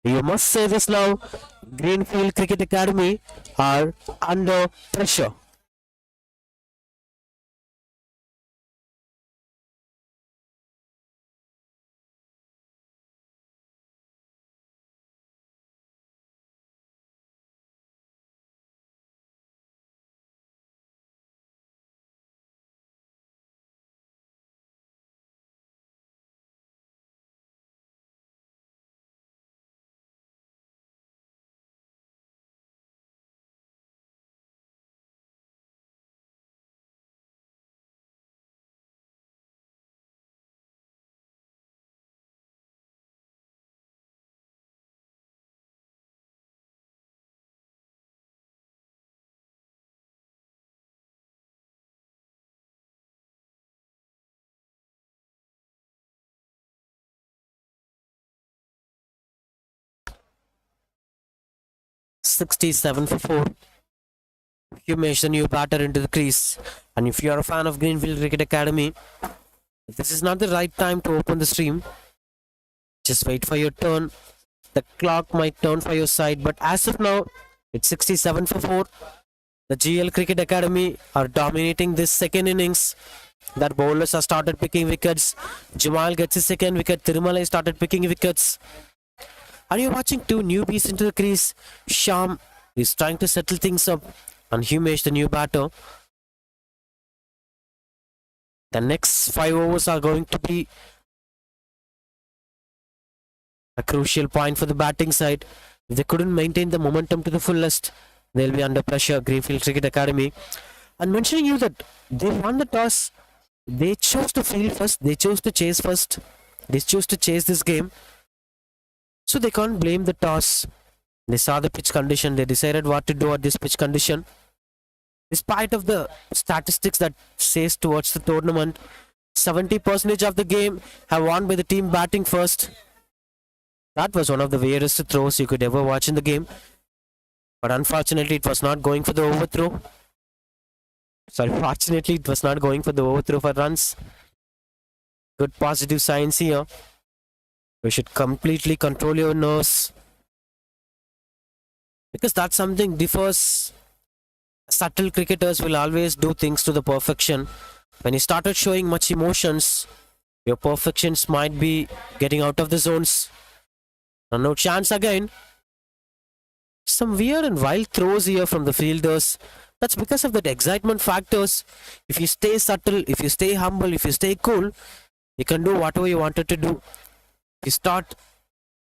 You must say this now. Greenfield Cricket Academy are under pressure. 67 for 4. Umesh, the new batter, into the crease. And if you are a fan of Greenfield Cricket Academy, this is not the right time to open the stream. Just wait for your turn. The clock might turn for your side, but as of now, it's 67 for 4. The GL Cricket Academy are dominating this second innings. Their bowlers have started picking wickets. Jamal gets his second wicket. Thirumalai started picking wickets. And you're watching two newbies into the crease. Sham is trying to settle things up. And Humesh, the new batter. The next 5 overs are going to be a crucial point for the batting side. If they couldn't maintain the momentum to the fullest, they'll be under pressure, Greenfield Cricket Academy. And mentioning you that they won the toss, they chose to field first, they chose to chase first, they chose to chase this game. So they can't blame the toss. They saw the pitch condition, they decided what to do at this pitch condition. Despite of the statistics that says towards the tournament, 70% of the game have won by the team batting first. That was one of the weirdest throws you could ever watch in the game. But unfortunately, it was not going for the overthrow. Fortunately, it was not going for the overthrow for runs. Good positive signs here. You should completely control your nerves. Because that's something differs. Subtle cricketers will always do things to the perfection. When you started showing much emotions, your perfections might be getting out of the zones. And no chance again. Some weird and wild throws here from the fielders. That's because of that excitement factors. If you stay subtle, if you stay humble, if you stay cool, you can do whatever you wanted to do. If you start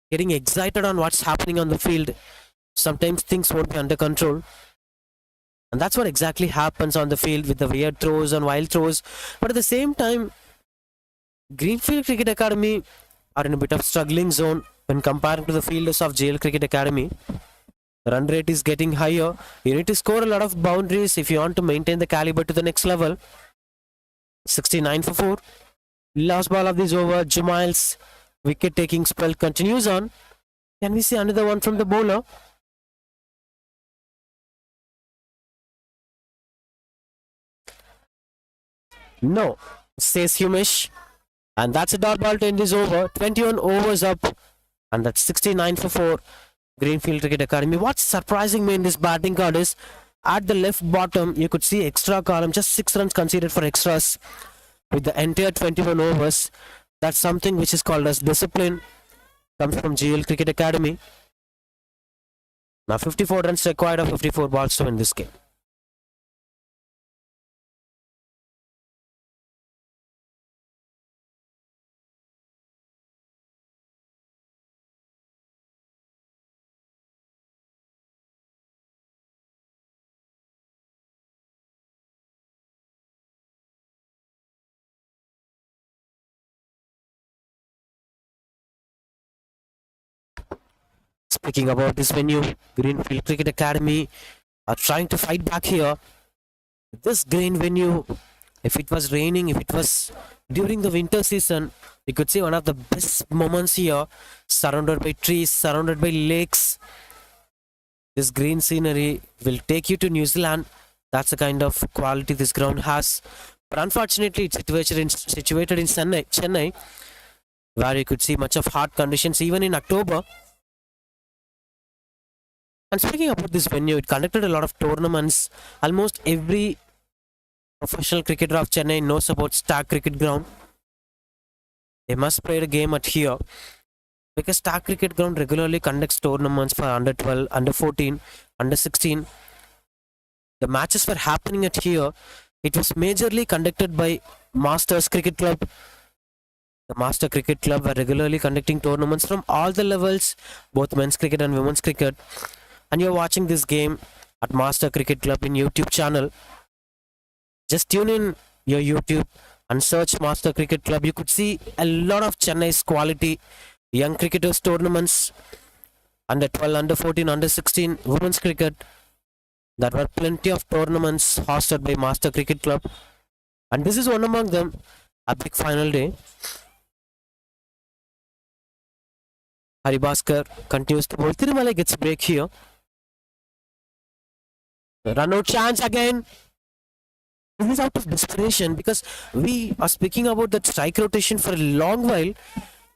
getting excited on what's happening on the field, sometimes things won't be under control. And that's what exactly happens on the field with the weird throws and wild throws. But at the same time, Greenfield Cricket Academy are in a bit of struggling zone when comparing to the fielders of JL Cricket Academy. The run rate is getting higher. You need to score a lot of boundaries if you want to maintain the caliber to the next level. 69 for 4. Last ball of this over. Jamal's wicket taking spell continues on. Can we see another one from the bowler? No, says Humesh. And that's a dot ball to end this over. 21 overs up. And that's 69 for 4. Greenfield Cricket Academy. What's surprising me in this batting card is at the left bottom you could see extra column, just 6 runs conceded for extras with the entire 21 overs. That's something which is called as discipline. Comes from GL Cricket Academy. Now 54 runs required of 54 balls to win this game. Speaking about this venue, Greenfield Cricket Academy are trying to fight back here. This green venue, if it was raining, if it was during the winter season, you could see one of the best moments here, surrounded by trees, surrounded by lakes. This green scenery will take you to New Zealand. That's the kind of quality this ground has. But unfortunately, it's situated in Chennai, where you could see much of hot conditions even in October. And speaking about this venue, it conducted a lot of tournaments. Almost every professional cricketer of Chennai knows about Stag Cricket Ground. They must play the game at here. Because Stag Cricket Ground regularly conducts tournaments for under 12, under 14, under 16. The matches were happening at here. It was majorly conducted by Masters Cricket Club. The Master Cricket Club were regularly conducting tournaments from all the levels, both men's cricket and women's cricket. And you're watching this game at Master Cricket Club in YouTube channel. Just tune in your YouTube and search Master Cricket Club. You could see a lot of Chennai's quality young cricketers tournaments, under 12, under 14, under 16, women's cricket. There were plenty of tournaments hosted by Master Cricket Club. And this is one among them, a big final day. Haribhaskar continues to bowl. Thirumalai gets a break here. Run out chance again. This is out of desperation because we are speaking about that strike rotation for a long while.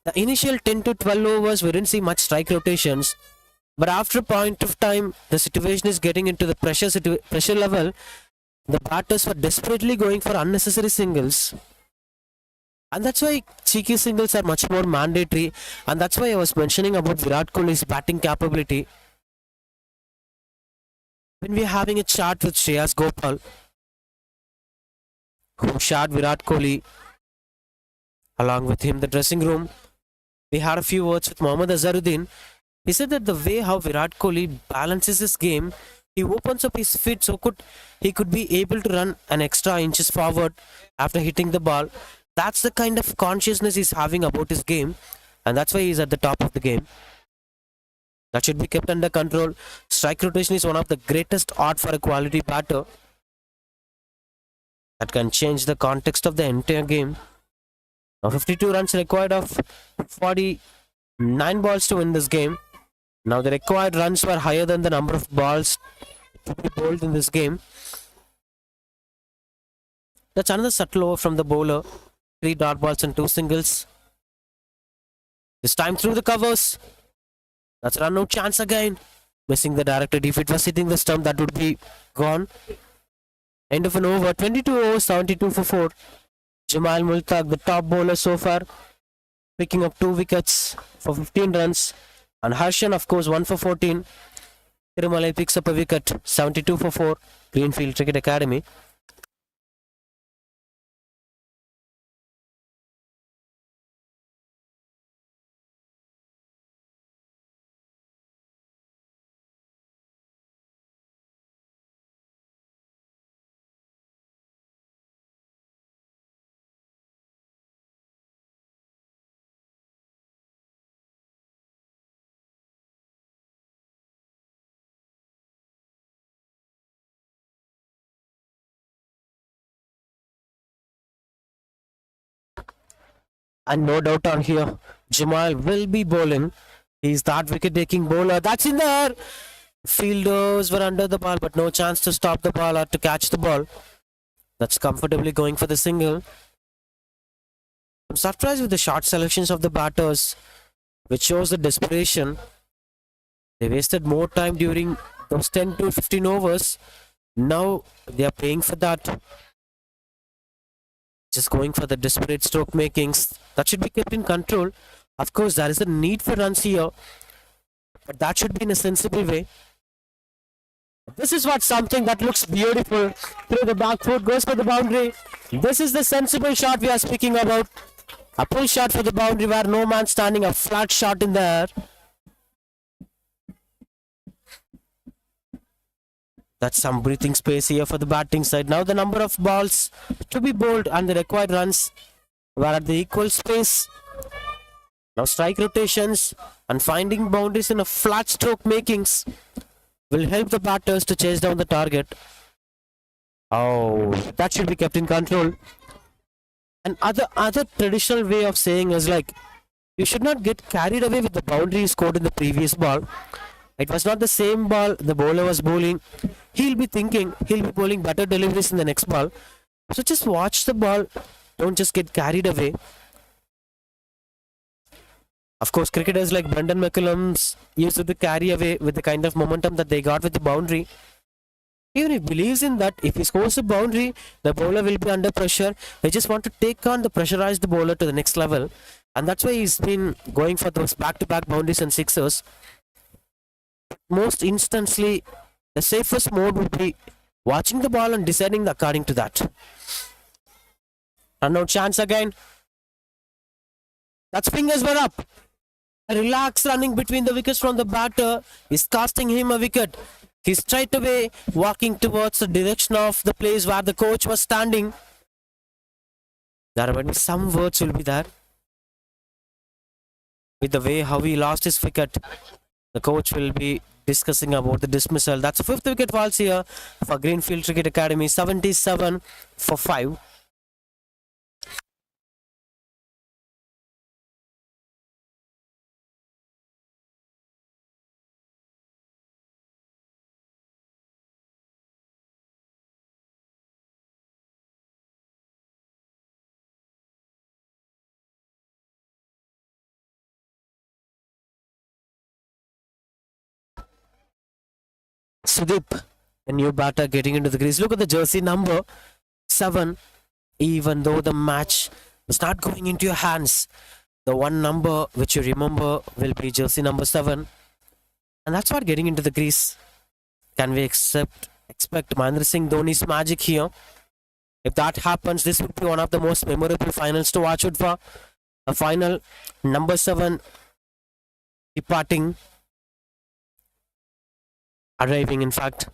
The initial 10 to 12 overs, we didn't see much strike rotations. But after a point of time, the situation is getting into the pressure level. The batters were desperately going for unnecessary singles. And that's why cheeky singles are much more mandatory. And that's why I was mentioning about Virat Kohli's batting capability. When we're having a chat with Shreyas Gopal, who shared Virat Kohli along with him in the dressing room, we had a few words with Mohammad Azharuddin. He said that the way how Virat Kohli balances his game, he opens up his feet so he could be able to run an extra inches forward after hitting the ball. That's the kind of consciousness he's having about his game, and that's why he's at the top of the game. That should be kept under control. Strike rotation is one of the greatest art for a quality batter that can change the context of the entire game. Now 52 runs required of 49 balls to win this game. Now the required runs were higher than the number of balls to be bowled in this game. That's another subtle over from the bowler. 3 dot balls and 2 singles. This time through the covers. That's a run out chance again. Missing the directed. If it was hitting the stump, that would be gone. End of an over. 22 overs, 72 for 4. Jamal Multaq, the top bowler so far, picking up 2 wickets for 15 runs. And Harshan, of course, 1 for 14. Tirumalai picks up a wicket, 72 for 4. Greenfield Cricket Academy. And no doubt on here, Jamal will be bowling. He's that wicket-taking bowler. That's in there. Fielders were under the ball, but no chance to stop the ball or to catch the ball. That's comfortably going for the single. I'm surprised with the short selections of the batters, which shows the desperation. They wasted more time during those 10 to 15 overs. Now they are paying for that. Just going for the desperate stroke makings. That should be kept in control. Of course, there is a need for runs here, but that should be in a sensible way. This is what something that looks beautiful. Through the back foot, goes for the boundary. This is the sensible shot we are speaking about. A pull shot for the boundary where no man standing, a flat shot in the air. That's some breathing space here for the batting side. Now the number of balls to be bowled and the required runs were at the equal space. Now strike rotations and finding boundaries in a flat stroke makings will help the batters to chase down the target. Oh, that should be kept in control. And other traditional way of saying is like, you should not get carried away with the boundary scored in the previous ball. It was not the same ball the bowler was bowling. He'll be thinking he'll be bowling better deliveries in the next ball. So just watch the ball. Don't just get carried away. Of course, cricketers like Brendan McCullum's used to carry away with the kind of momentum that they got with the boundary. Even he believes in that if he scores a boundary, the bowler will be under pressure. They just want to take on the pressurized bowler to the next level. And that's why he's been going for those back-to-back boundaries and sixers. Most instantly, the safest mode would be watching the ball and deciding according to that. Run out chance again. That's fingers were up. A relaxed running between the wickets from the batter is costing him a wicket. He's straight away walking towards the direction of the place where the coach was standing. There will be some words will be there. With the way how he lost his wicket, the coach will be discussing about the dismissal. That's a 5th wicket falls here for Greenfield Cricket Academy, 77 for 5. Sudeep, a new batter getting into the crease. Look at the jersey number 7. Even though the match was not going into your hands, the one number which you remember will be jersey number 7. And that's what getting into the crease. Can we expect Mahendra Singh Dhoni's magic here? If that happens, this would be one of the most memorable finals to watch out for. A final, number 7 departing, arriving in fact.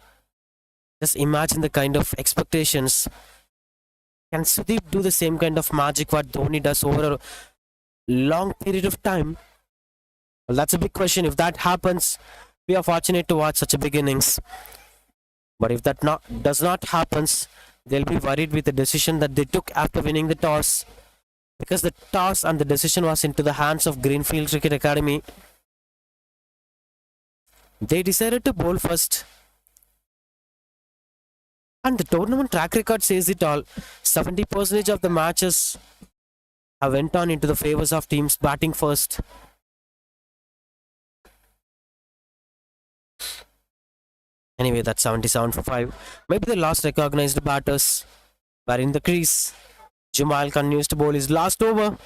Just imagine the kind of expectations. Can Sudeep do the same kind of magic what Dhoni does over a long period of time? Well, that's a big question. If that happens, we are fortunate to watch such a big innings. But if that does not happens, they'll be worried with the decision that they took after winning the toss. Because the toss and the decision was into the hands of Greenfield Cricket Academy. They decided to bowl first. And the tournament track record says it all. 70% of the matches have went on into the favors of teams batting first. Anyway, that's 77 for 5. Maybe the last recognized batters were in the crease. Jumal continues to bowl his last over.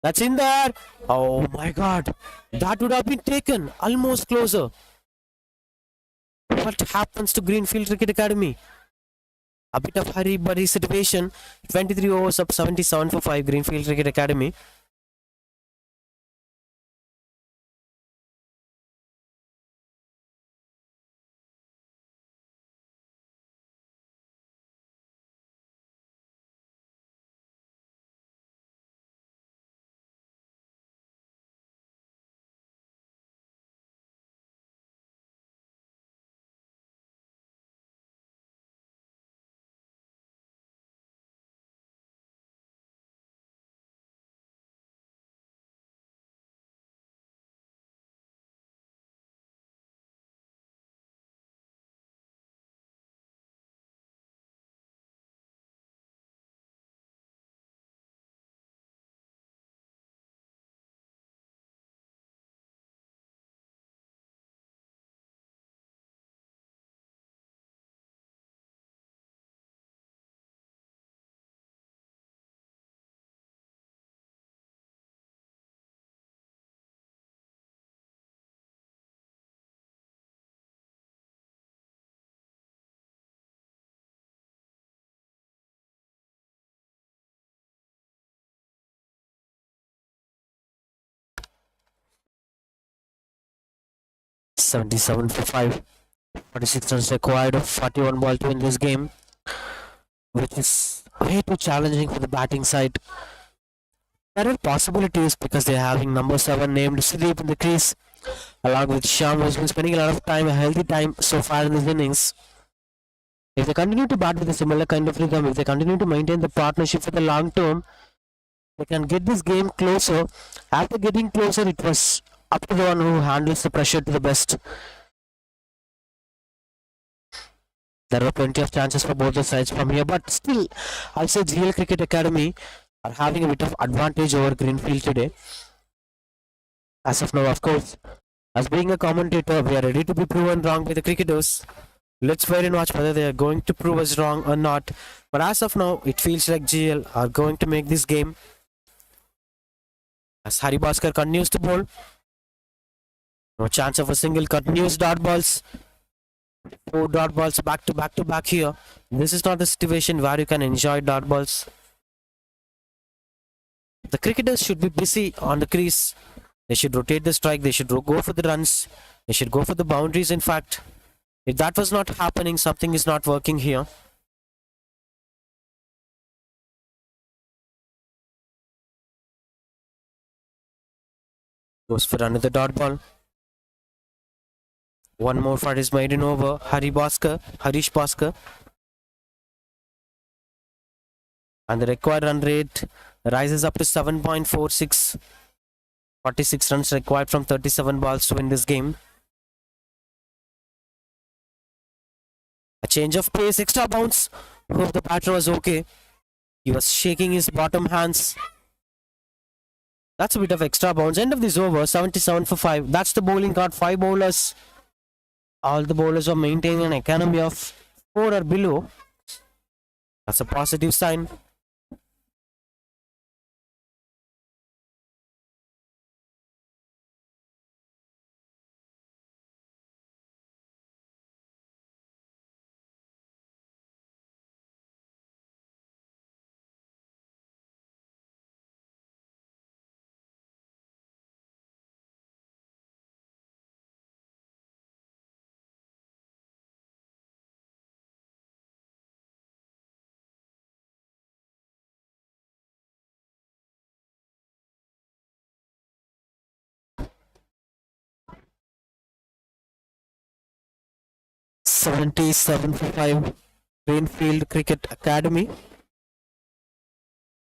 That's in there. Oh my god. That would have been taken. Almost closer. What happens to Greenfield Cricket Academy? A bit of hurry-burry situation. 23 overs up, 77 for 5. Greenfield Cricket Academy. $77 for 5. 46 runs required of 41 ball to win this game, which is way too challenging for the batting side. There are possibilities because they're having number 7 named Sudeep in the crease, along with Sham, who's been spending a lot of time, a healthy time so far in this innings. If they continue to bat with a similar kind of rhythm, if they continue to maintain the partnership for the long term, they can get this game closer. After getting closer, it was up to the one who handles the pressure to the best. There are plenty of chances for both the sides from here, but still, I'll say GL Cricket Academy are having a bit of advantage over Greenfield today. As of now, of course, as being a commentator, we are ready to be proven wrong by the cricketers. Let's wait and watch whether they are going to prove us wrong or not. But as of now, it feels like GL are going to make this game. As Hari Bhaskar continues to bowl. No chance of a single, continuous dot balls. 4 dot balls back to back here. This is not the situation where you can enjoy dot balls. The cricketers should be busy on the crease. They should rotate the strike. They should go for the runs. They should go for the boundaries. In fact, if that was not happening, something is not working here. Goes for another dot ball. One more for his maiden over. Harish Bhaskar. And the required run rate rises up to 7.46. 46 runs required from 37 balls to win this game. A change of pace, extra bounce. Hope the batter was okay. He was shaking his bottom hands. That's a bit of extra bounce. End of this over, 77 for 5. That's the bowling card. 5 bowlers. All the bowlers are maintaining an economy of 4 or below. That's a positive sign. $77 for 5. Greenfield Cricket Academy.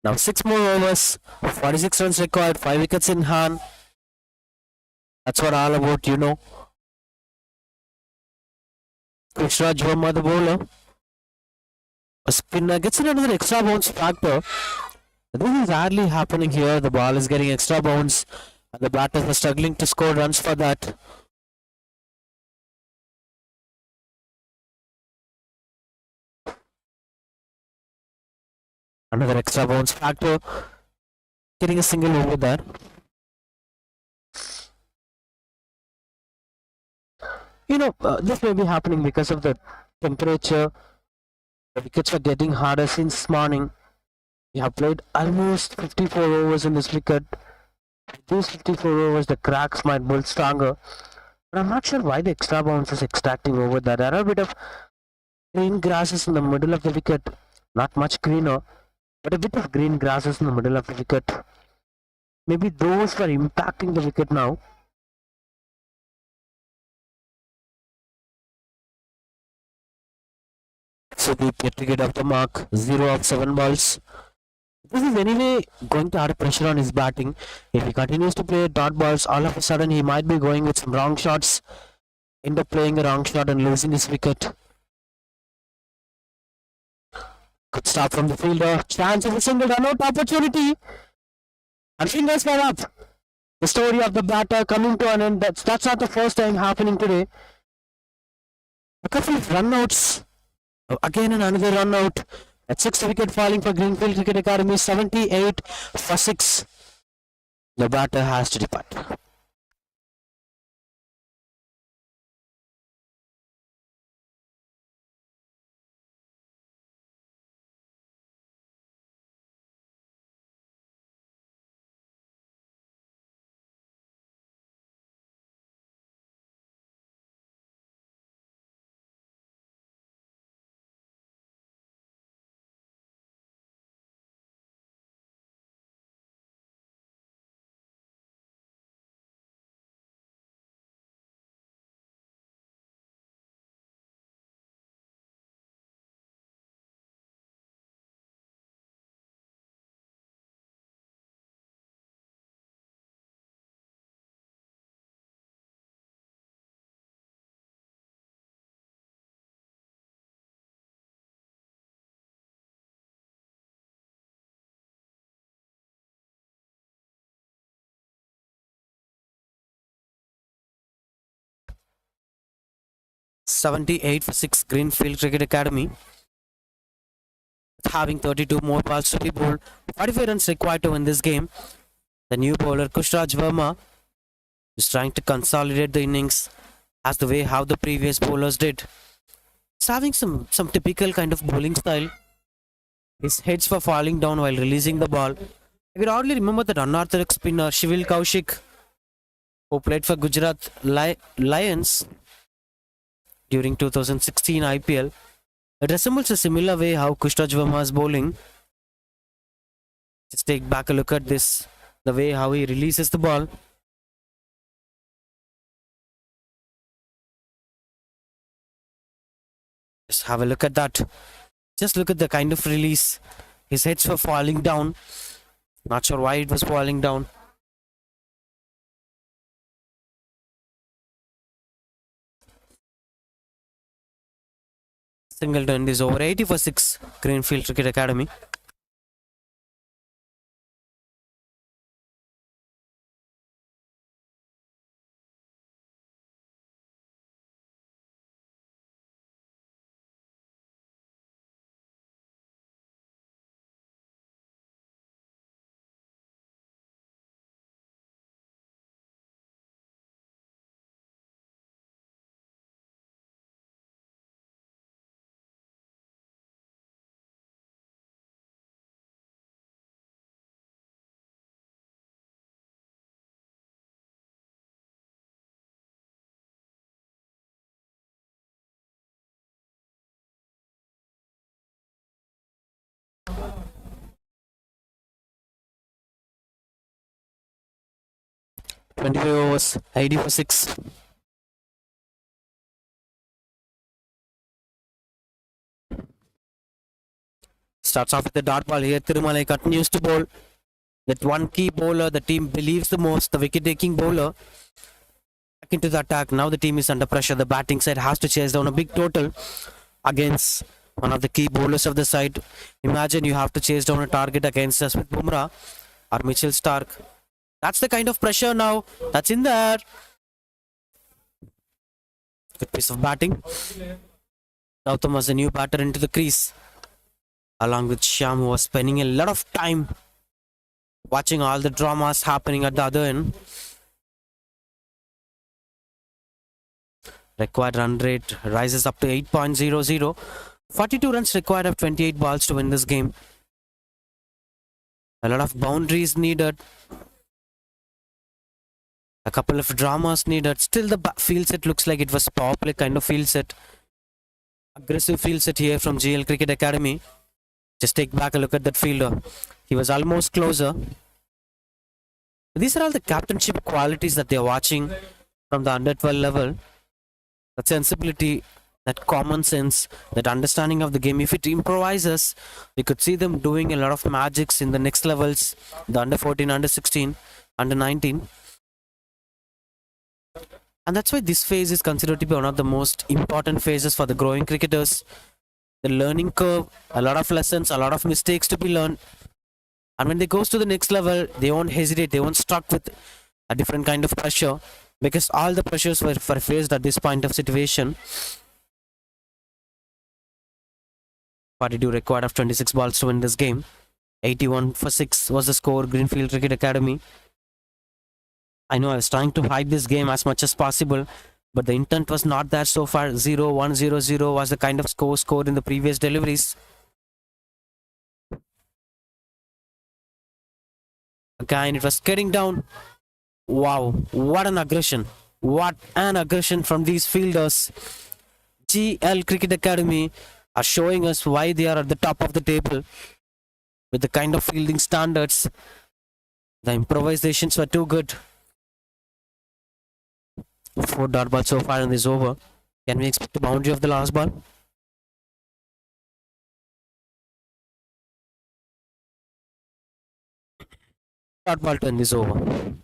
Now 6 more overs. 46 runs required. 5 wickets in hand. That's what all about, you know. Krishraj Verma, the bowler. A spinner gets in another extra bounce factor. This is hardly happening here. The ball is getting extra bounce. And the batters are struggling to score runs for that. Another extra bounce factor. Getting a single over there. You know, this may be happening because of the temperature. The wickets are getting harder since morning. We have played almost 54 overs in this wicket. With these 54 overs, the cracks might build stronger. But I'm not sure why the extra bounce is extracting over there. There are a bit of green grasses in the middle of the wicket. Not much greener, but a bit of green grasses in the middle of the wicket. Maybe those were impacting the wicket now. So we get to get off the mark. 0 of 7 balls. This is anyway going to add pressure on his batting. If he continues to play dot balls, all of a sudden he might be going with some wrong shots. End up playing a wrong shot and losing his wicket. Good start from the fielder. Chance of a single run out opportunity. And fingers were up. The story of the batter coming to an end. That's not the first time happening today. A couple of run-outs. Again and another run-out. At 6th wicket falling for Greenfield Cricket Academy. 78 for 6. The batter has to depart. $78 for 6 Greenfield Cricket Academy. Having 32 more balls to be bowled. 45 runs required to win this game. The new bowler Krishraj Verma is trying to consolidate the innings as the way how the previous bowlers did. He's having some typical kind of bowling style. His heads were falling down while releasing the ball. I can hardly remember that unorthodox spinner Shivil Kaushik, who played for Gujarat Lions during 2016 IPL. It resembles a similar way how Krishraj Verma is bowling. Just take back a look at this, the way how he releases the ball. Just have a look at that. Just look at the kind of release. His heads were falling down. Not sure why it was falling down. Singleton is over. 80 for 6. Greenfield Cricket Academy. 25 overs, 80 for 6. Starts off with the dot ball here. Thirumalai continues to bowl. That one key bowler the team believes the most, the wicket-taking bowler, back into the attack. Now the team is under pressure. The batting side has to chase down a big total against one of the key bowlers of the side. Imagine you have to chase down a target against us with Bumrah or Mitchell Stark. That's the kind of pressure now that's in there. Good piece of batting. Gautam was the new batter into the crease, along with Shyam, who was spending a lot of time watching all the dramas happening at the other end. Required run rate rises up to 8.00. 42 runs required of 28 balls to win this game. A lot of boundaries needed. A couple of dramas needed. Still the field set looks like it was power play kind of field set. Aggressive field set here from GL Cricket Academy. Just take back a look at that fielder. He was almost closer. These are all the captainship qualities that they are watching from the under 12 level. That sensibility, that common sense, that understanding of the game. If it improvises, we could see them doing a lot of magics in the next levels, the under 14, under 16, under 19. And that's why this phase is considered to be one of the most important phases for the growing cricketers. The learning curve, a lot of lessons, a lot of mistakes to be learned. And when they goes to the next level, they won't hesitate, they won't stuck with a different kind of pressure, because all the pressures were faced at this point of situation. 42 required of 26 balls to win this game. 81 for 6 was the score. Greenfield Cricket Academy. I know I was trying to hype this game as much as possible, but the intent was not there so far. 0-1-0-0 was the kind of score scored in the previous deliveries. Again, it was getting down. Wow, what an aggression. What an aggression from these fielders. GL Cricket Academy are showing us why they are at the top of the table with the kind of fielding standards. The improvisations were too good. 4 dot balls so far in this over. Can we expect the boundary of the last ball? Dot ball to end this over.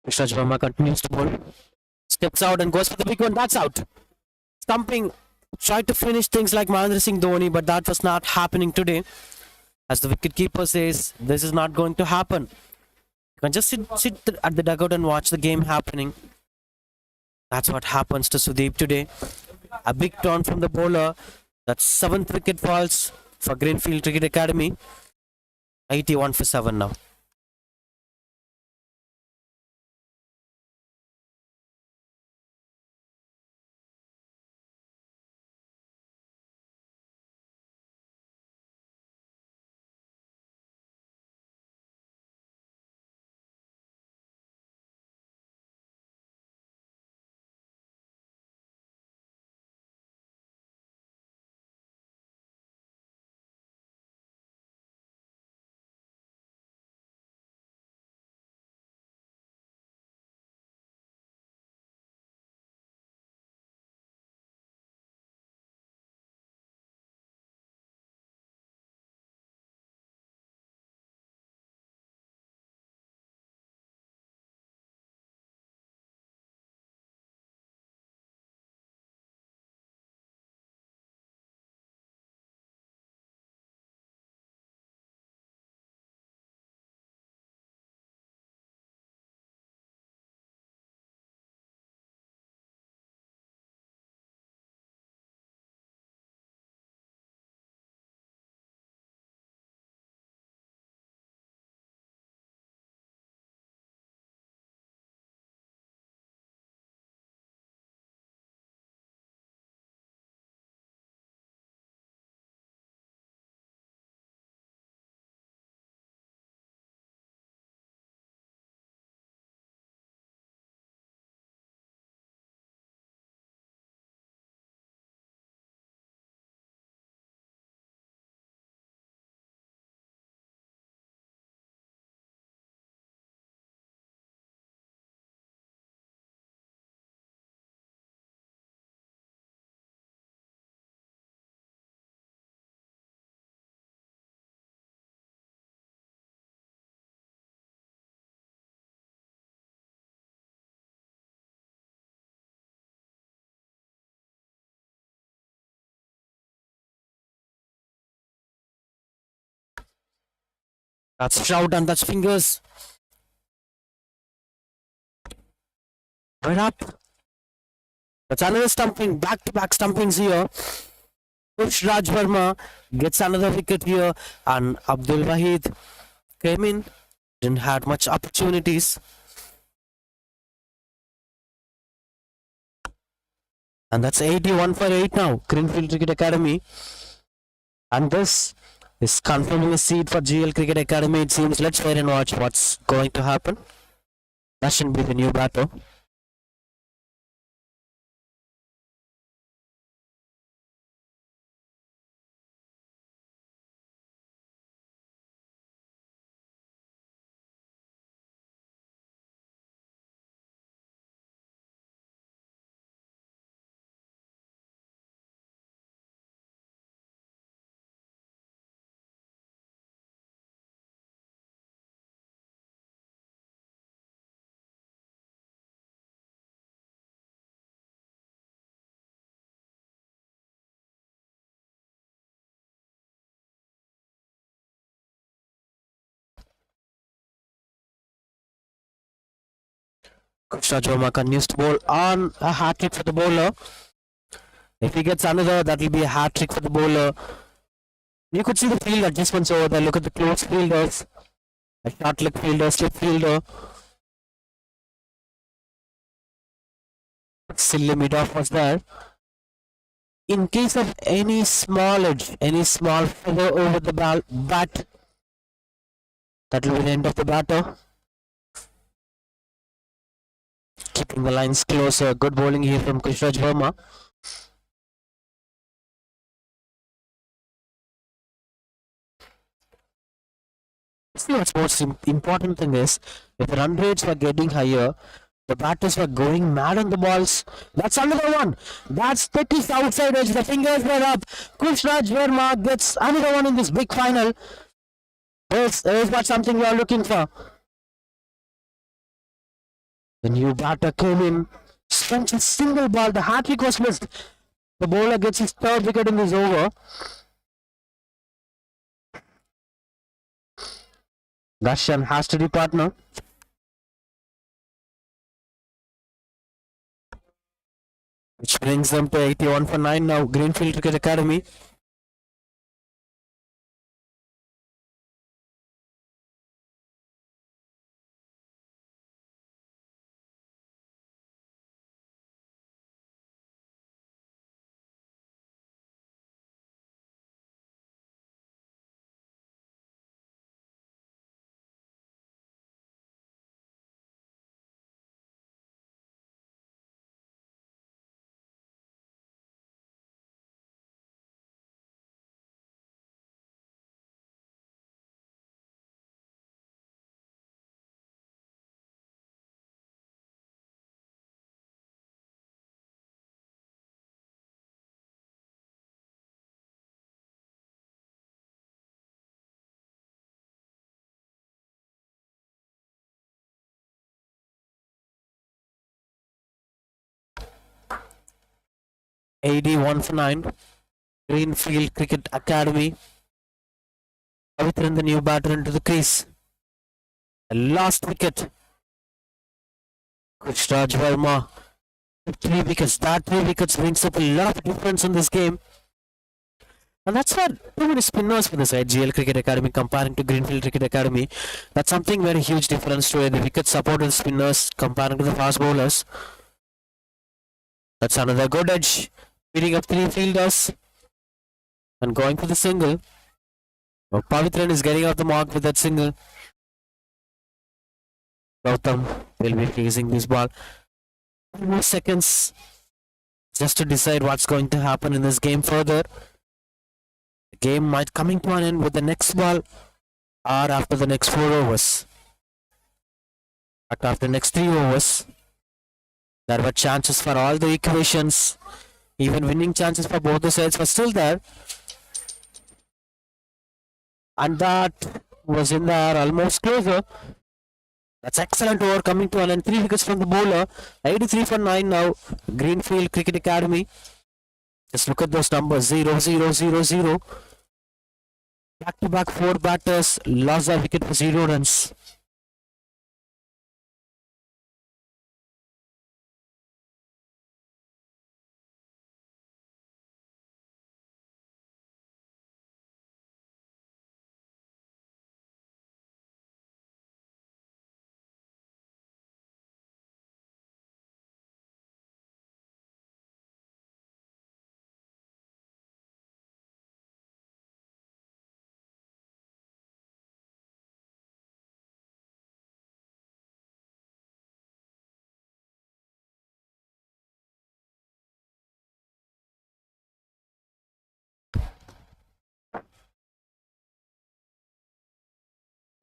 Krishnaj Verma continues to bowl. Steps out and goes for the big one. That's out. Stumping. Tried to finish things like Mahendra Singh Dhoni, but that was not happening today. As the wicketkeeper says, this is not going to happen. You can just sit at the dugout and watch the game happening. That's what happens to Sudeep today. A big turn from the bowler. That's 7th wicket falls for Greenfield Cricket Academy. 81 for 7 now. That's shout and that's fingers. Right up. That's another stumping. Back-to-back stumpings here. Push Raj Verma gets another wicket here, and Abdul Wahid came in. Didn't have much opportunities. And that's 81 for 8 now. Greenfield Cricket Academy. And this is confirming a seat for GL Cricket Academy. It seems. Let's wait and watch what's going to happen. That should be the new batter. Krishna Joma continues to bowl on a hat trick for the bowler. If he gets another, that will be a hat trick for the bowler. You could see the field adjustments over there. Look at the close fielders, a short leg fielder, slip fielder. Silly mid-off was there. In case of any small edge, any small feather over the bat, that will be the end of the batter. Keeping the lines closer. Good bowling here from Krishraj Verma. See, what's most important thing is, if the run rates were getting higher, the batters were going mad on the balls. That's another one. That's the outside edge. The fingers were up. Krishraj Verma gets another one in this big final. There's what something we are looking for. The new batter came in, spent a single ball. The hat-trick was missed. The bowler gets his third wicket in this over. Darshan has to be partner. Which brings them to 81 for 9 now. Greenfield Cricket Academy. AD 1 for 9. Greenfield Cricket Academy. Pavitran, the new batter, into the crease. The last wicket. Krishraj Verma. 3 wickets. That 3 wickets brings up a lot of difference in this game. And that's why too many spinners for the side, GL Cricket Academy comparing to Greenfield Cricket Academy. That's something very huge difference to the wicket support of the spinners comparing to the fast bowlers. That's another good edge. Beating up 3 fielders and going for the single. Oh, Pavitran is getting out the mark with that single. Gautam will be facing this ball. 2 more seconds just to decide what's going to happen in this game further. The game might coming to an end with the next ball or after the next 4 overs. But after the next 3 overs, there were chances for all the equations. Even winning chances for both the sides were still there. And that was in there, almost closer. That's excellent over coming to an end. 3 wickets from the bowler. 83 for 9 now. Greenfield Cricket Academy. Just look at those numbers. 0, 0, 0, 0. Back-to-back 4 batters lost the wicket for 0 runs.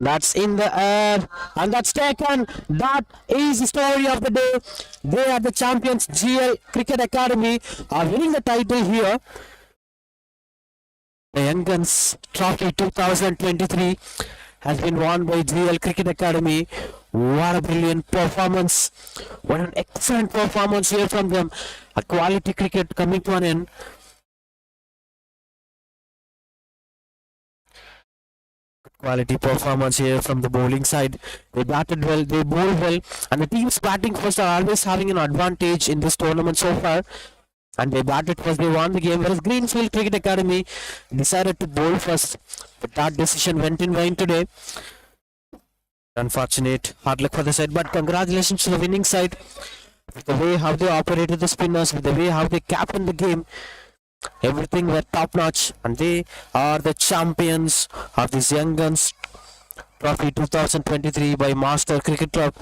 That's in the air and that's taken. That is the story of the day. They are the champions. GL Cricket Academy are winning the title here. The Young Guns Trophy 2023 has been won by GL Cricket Academy. What a brilliant performance. What an excellent performance here from them. A quality cricket coming to an end. Quality performance here from the bowling side. They batted well, they bowled well, and the teams batting first are always having an advantage in this tournament so far. And they batted first, they won the game, whereas Greenfield Cricket Academy decided to bowl first. But that decision went in vain today. Unfortunate, hard luck for the side, but congratulations to the winning side. With the way how they operated the spinners, with the way how they captained the game. Everything were top notch, and they are the champions of this Young Guns Trophy 2023 by Master Cricket Club.